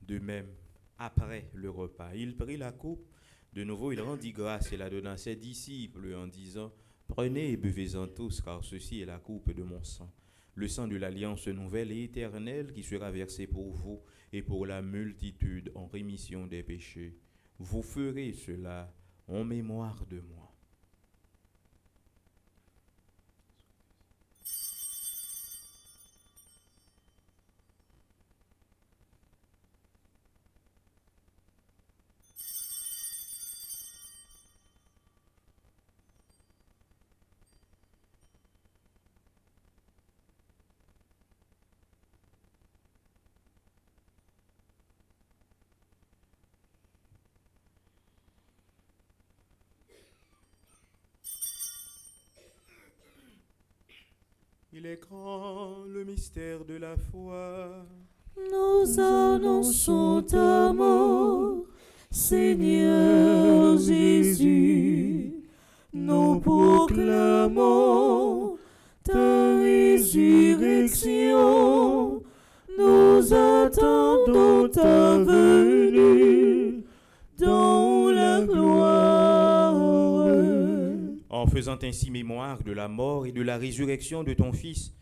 De même, après le repas, il prit la coupe. De nouveau, il rendit grâce et la donna à ses disciples en disant : « Prenez et buvez-en tous, car ceci est la coupe de mon sang, le sang de l'alliance nouvelle et éternelle qui sera versé pour vous et pour la multitude en rémission des péchés. Vous ferez cela en mémoire de moi. » Il est grand le mystère de la foi. Nous annonçons ta mort, Seigneur Jésus. Nous proclamons ta résurrection. Nous attendons ta venue dans la gloire. En faisant ainsi mémoire de la mort et de la résurrection de ton Fils,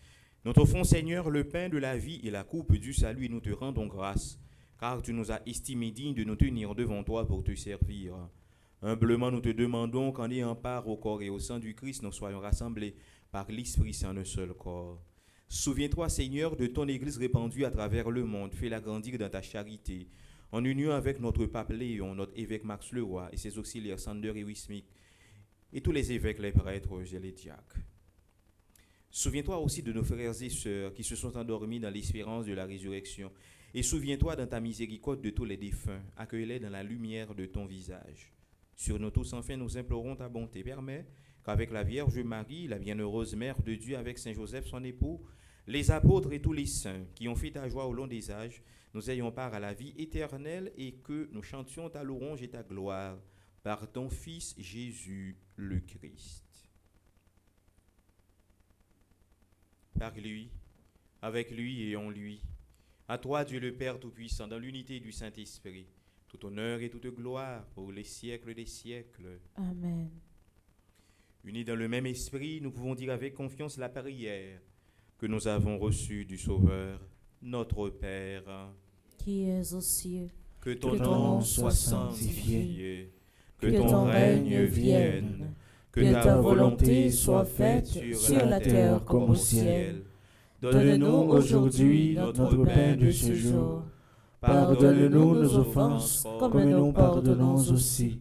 nous t'offrons, Seigneur, le pain de la vie et la coupe du salut, et nous te rendons grâce, car tu nous as estimés dignes de nous tenir devant toi pour te servir. Humblement, nous te demandons qu'en ayant part au corps et au sang du Christ, nous soyons rassemblés par l'Esprit Saint en un seul corps. Souviens-toi, Seigneur, de ton Église répandue à travers le monde. Fais-la grandir dans ta charité, en union avec notre pape Léon, notre évêque Max Leroy et ses auxiliaires Sander et Wismik, et tous les évêques, les prêtres et les diacres. Souviens-toi aussi de nos frères et sœurs qui se sont endormis dans l'espérance de la résurrection. Et souviens-toi dans ta miséricorde de tous les défunts. Accueille-les dans la lumière de ton visage. Sur nous tous, enfin, nous implorons ta bonté. Permets qu'avec la Vierge Marie, la bienheureuse Mère de Dieu, avec Saint Joseph, son époux, les apôtres et tous les saints qui ont fait ta joie au long des âges, nous ayons part à la vie éternelle et que nous chantions ta louange et ta gloire par ton Fils Jésus le Christ. Par lui, avec lui et en lui, à toi Dieu le Père Tout-Puissant, dans l'unité du Saint-Esprit, tout honneur et toute gloire pour les siècles des siècles. Amen. Unis dans le même esprit, nous pouvons dire avec confiance la prière que nous avons reçue du Sauveur, notre Père, qui es aux cieux, que ton nom soit sanctifié, que ton règne vienne, que ta volonté soit faite sur la terre comme au ciel. Donne-nous aujourd'hui notre pain de ce jour. Pardonne-nous nos offenses, comme nous pardonnons aussi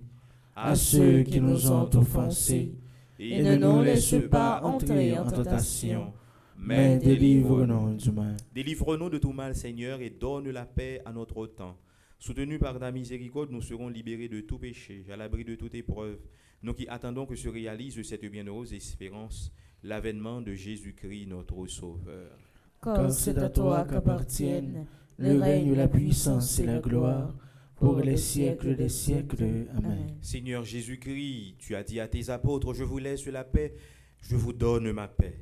à ceux qui nous ont offensés. Et ne nous laisse pas entrer en tentation, mais délivre-nous du mal. Délivre-nous de tout mal, Seigneur, et donne la paix à notre temps. Soutenus par ta miséricorde, nous serons libérés de tout péché, à l'abri de toute épreuve. Nous qui attendons que se réalise cette bienheureuse espérance, l'avènement de Jésus-Christ, notre Sauveur. Car c'est à toi qu'appartiennent le règne, la puissance et la gloire, pour les siècles des siècles. Amen. Seigneur Jésus-Christ, tu as dit à tes apôtres, je vous laisse la paix, je vous donne ma paix.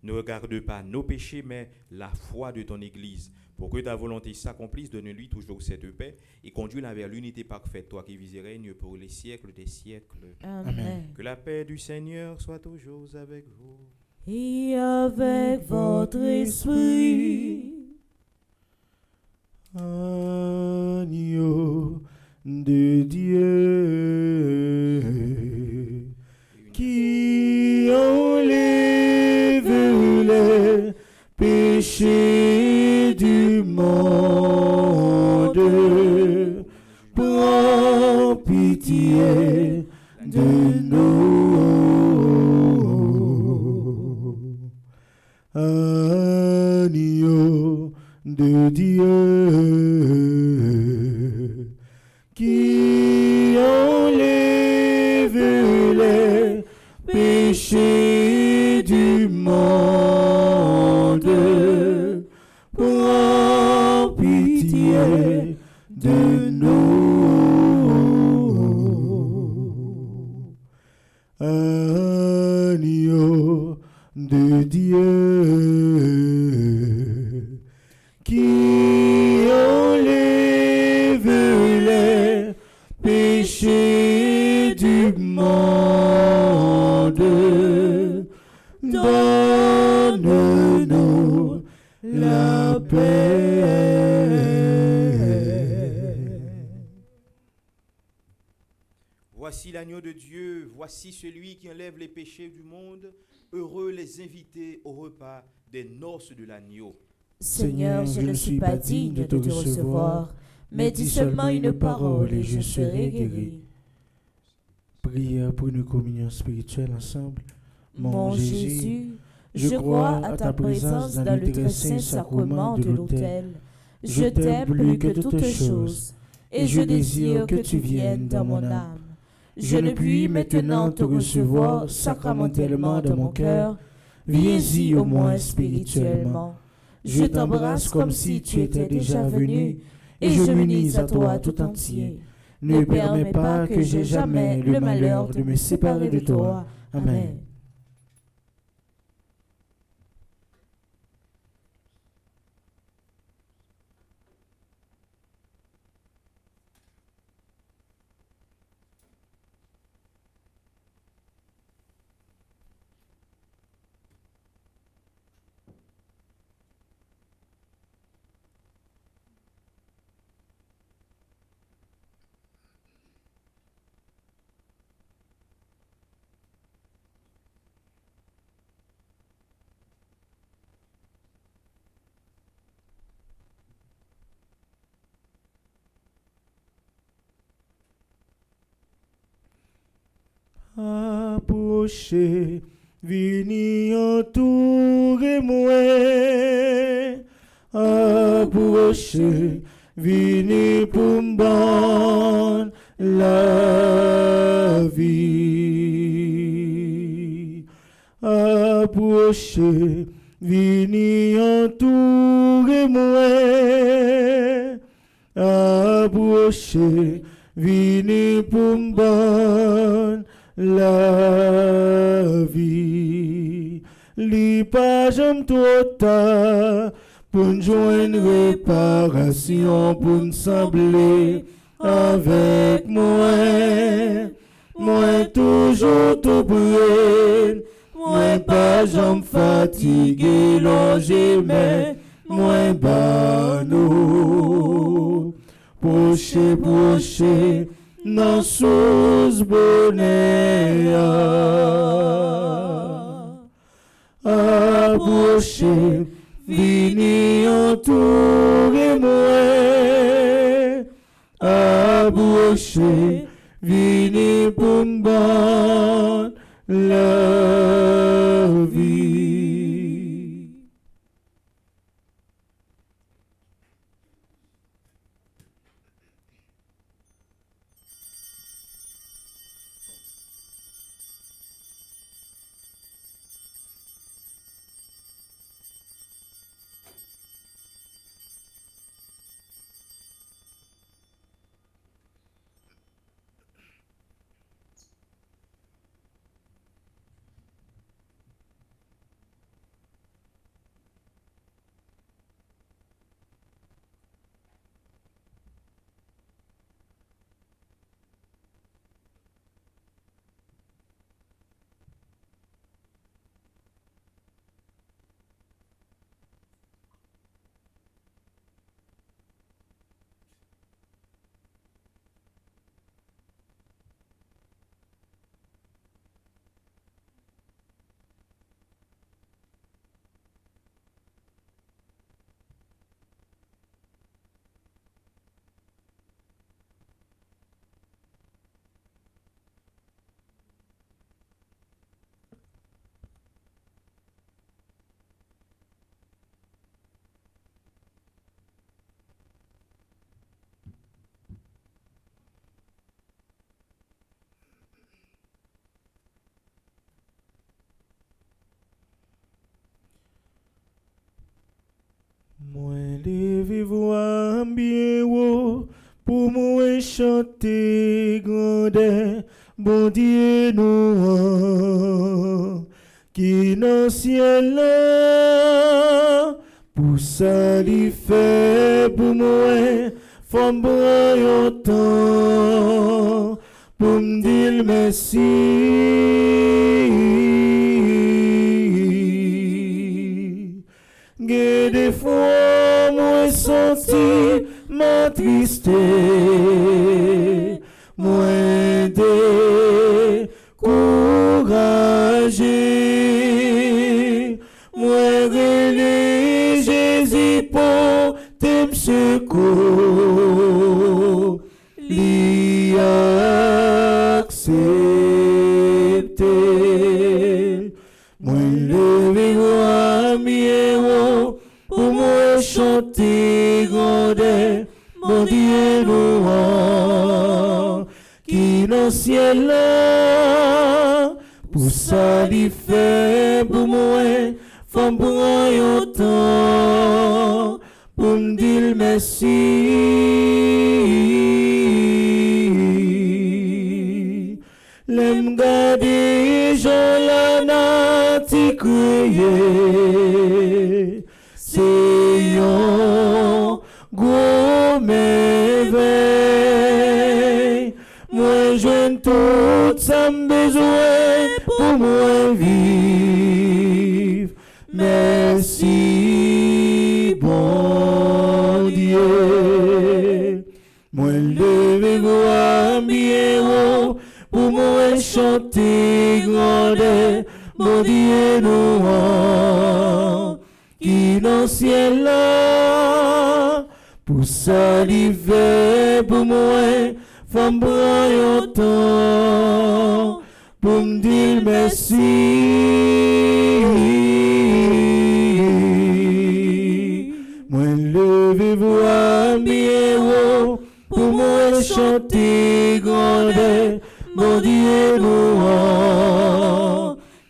Ne regarde pas nos péchés, mais la foi de ton Église. Pour que ta volonté s'accomplisse, donne-lui toujours cette paix et conduis-la vers l'unité parfaite, toi qui vis et règnes pour les siècles des siècles. Amen. Que la paix du Seigneur soit toujours avec vous. Et avec votre esprit. Agneau de Dieu, qui enlève les péchés du monde, prends pitié de nous. Agneau de Dieu, qui enlève les péchés du monde, prends pitié de nous. Agneau de Dieu, qui enlève les péchés du monde, donne-nous la paix. Voici l'agneau de Dieu, voici celui qui enlève les péchés du monde. Heureux les invités au repas des noces de l'agneau. Seigneur, je ne suis pas digne de te recevoir, mais dis seulement une parole et je serai guéri. Prière pour une communion spirituelle ensemble. Mon Jésus, je crois à ta présence dans le très saint sacrement de l'autel. Je t'aime plus que toutes choses, et je désire que tu viennes dans mon âme. Je ne puis maintenant te recevoir sacramentellement dans mon cœur, viens-y au moins spirituellement. Je t'embrasse comme si tu étais déjà venu, et je m'unis à toi tout entier. Ne permets pas que j'aie jamais le malheur de me séparer de toi. Amen. Approchez, venez entourer moi. Approchez, venez pour me la vie. Approchez, venez entourer moi. Approchez, venez pour me la vie. Li pas j'aime trop tard pour nous joindre réparation, pour nous sembler avec moi. Moi toujours tout prêt, moi pas j'aime fatigué, longé, mais moi bano. Proché, proché, non sous bonheur. Approchez, venez entourer moi. Approchez, venez pour me battre la vie. Moi lever voix bien haut pour moi chanter grandeur, bon Dieu nous qui dans ciel là, pour ça lui fait pour moi, faut me temps pour me dire merci. Des fois, moi senti ma tristesse, moi découragé, moi relais Jésus pour te secours, l'y accepter, moi lever à mieux pour moi chanter grandeur, mon Dieu louant, qui dans le ciel là, Pour ça, il fait pour moi, femme pour un temps, pour me dire merci. L'aime garder, j'en la nati crié. C'est un gros merveille. Moi, je tout ça me besoin pour moi vivre. Merci, bon Dieu. Moi, levez-vous bien haut pour moi chanter grandeur. Mon Dieu, nous, qui dans le ciel là, pour ça l'hiver pour moi, femme pour un temps, pour me dire merci. Moi, levez-vous à bien haut, pour moi chanter grandeur, mon Dieu, nous,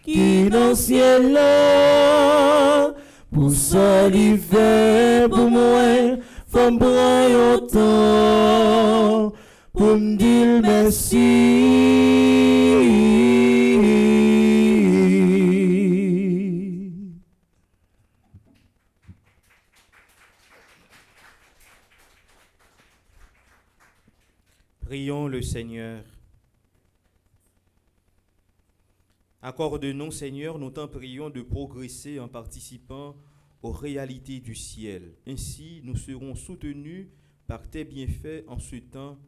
qui dans le ciel là, pour ça l'hiver pour moi, femme pour un temps, pour me dire merci. Prions le Seigneur. Accorde-nous, Seigneur, nous t'en prions de progresser en participant aux réalités du ciel. Ainsi, nous serons soutenus par tes bienfaits en ce temps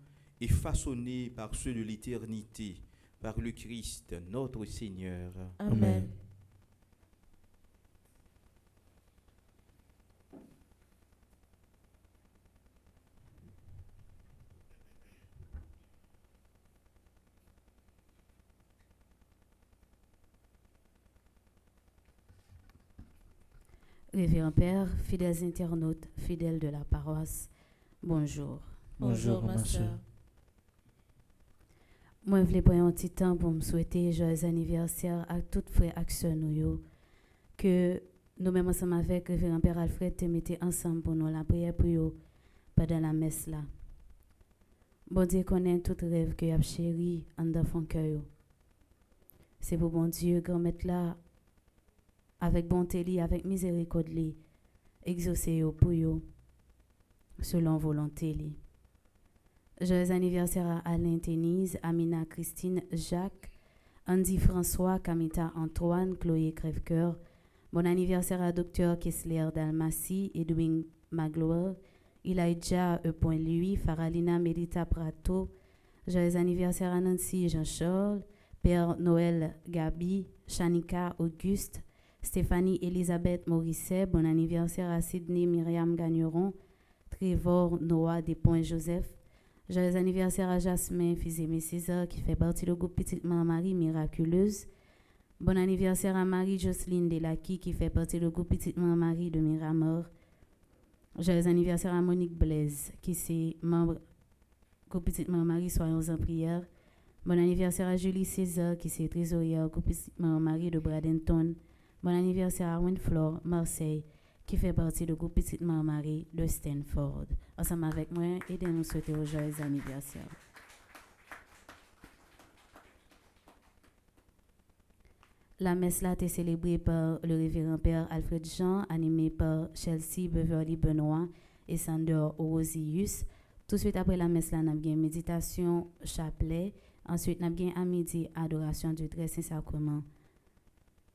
et façonnés par ceux de l'éternité, par le Christ, notre Seigneur. Amen. Révérend Père, fidèles internautes, fidèles de la paroisse, bonjour. Bonjour, ma soeur. Moi, je voulais prendre un petit temps pour me souhaiter joyeux anniversaire à toutes frères actions nous que nous-mêmes ensemble avec Révérend Père Alfred te mettez ensemble pour nous la prière pour eux pendant la messe là. Bon Dieu connaît tout rêve que y a chéri en d'enfant cœur. C'est pour bon Dieu grand mettre là avec bonté li, avec miséricorde li, exaucer yo pour yo selon volonté li. Joyeux anniversaire à Alain Ténise, Amina Christine, Jacques, Andy François, Kamita Antoine, Chloé Crèvecoeur. Bon anniversaire à Dr Kessler Dalmatie, Edwin Magloire, Elijah E.Louis, Faralina Melita Prato. Joyeux anniversaire à Nancy Jean-Charles, Père Noël Gabi, Shanika Auguste, Stéphanie Elisabeth Morisset. Bon anniversaire à Sydney Myriam Gagneron, Trevor Noah Despoints-Joseph. Joyeux anniversaire à Jasmin Fils-Aimé César qui fait partie du groupe Petite Marie Miraculeuse. Bon anniversaire à Marie-Jocelyne Delaki qui fait partie du groupe Petite Marie de Miramor. Joyeux anniversaire à Monique Blaise qui est membre du groupe Petite Marie Soyons en prière. Bon anniversaire à Julie César qui est trésorière du groupe Petite Marie de Bradenton. Bon anniversaire à Winflore Marseille qui fait partie du groupe Petite Marie de Stanford. Ensemble avec moi, aidez-nous souhaiter au joyeux anniversaire. La messe là est célébrée par le révérend Père Alfred Jean, animé par Chelsea Beverly Benoît et Sander Orosius. Tout de suite après la messe là, nous avons méditation, chapelet. Ensuite, nous avons à midi adoration du très saint sacrement.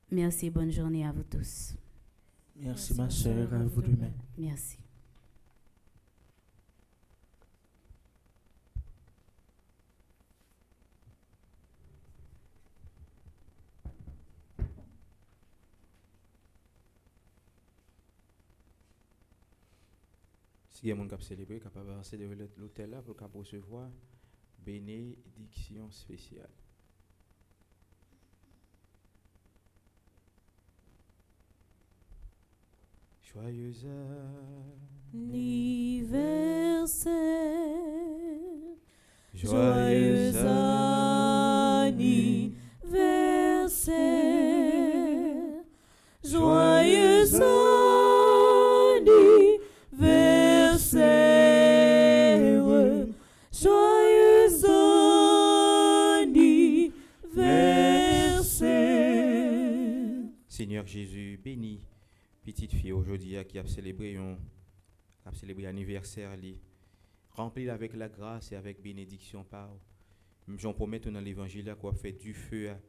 Merci, bonne journée à vous tous. Merci ma sœur, à vous demain. Merci. Si il y a des gens qui célébrer, capable d'avancer de l'hôtel là pour recevoir bénédiction spéciale. Joyeux anniversaire, joyeux anniversaire. Seigneur Jésus, bénis petite fille aujourd'hui qui a célébré anniversaire li. Remplis avec la grâce et avec bénédiction par. J'en promets dans l'évangile qu'on fait du feu à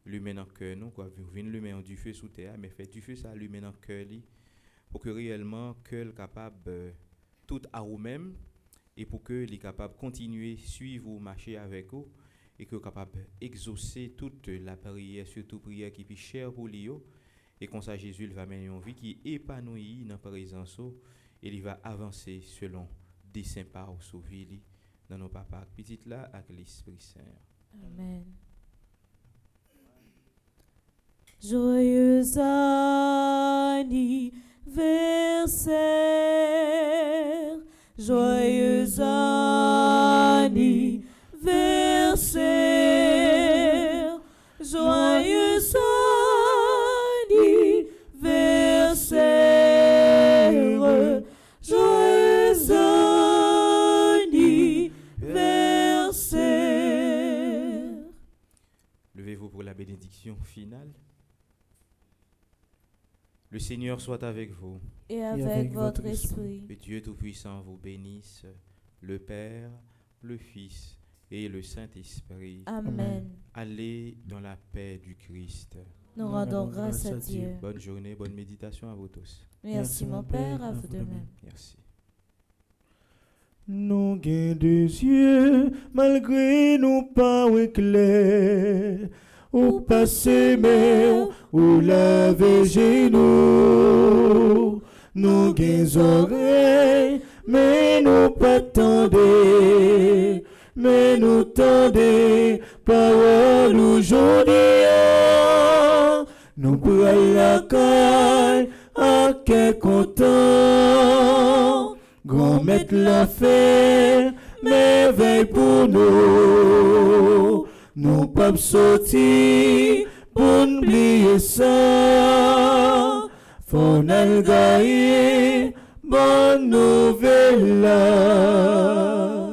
l'humain dans cœur nous, quoi vient l'humain du feu sous terre, mais fait du feu ça l'humain dans cœur li pour que réellement cœur capable tout à vous-même et pour que les capable continuer suivre ou marcher avec vous et que capable exaucer toute la prière, surtout prière qui est chère pour lui. Et comme ça, Jésus il va mener une vie qui est épanouie dans la présence et il va avancer selon des saints par sauver dans nos papas petites là avec l'Esprit Saint. Amen. Joyeux anniversaire, joyeux anniversaire, joyeux anniversaire, joyeux anniversaire. Levez-vous pour la bénédiction finale. Le Seigneur soit avec vous. Et avec votre esprit. Que Dieu Tout-Puissant vous bénisse, le Père, le Fils et le Saint-Esprit. Amen. Allez dans la paix du Christ. Nous rendons grâce à Dieu. Bonne journée, bonne méditation à vous tous. Merci mon Père, à vous de même. Merci. Nous gagnons des yeux, malgré nous pas clairs. Ou passer mer, ou laver genoux. Nous gagnons oreilles, mais nous pas tendez. Mais nous tendez, parole aujourd'hui. Nous prenons la caille, à quel content. Grand maître l'a fait, merveille pour nous. Nous pas sortir pour oublier ça. Faut nous gagner, bonne nouvelle là.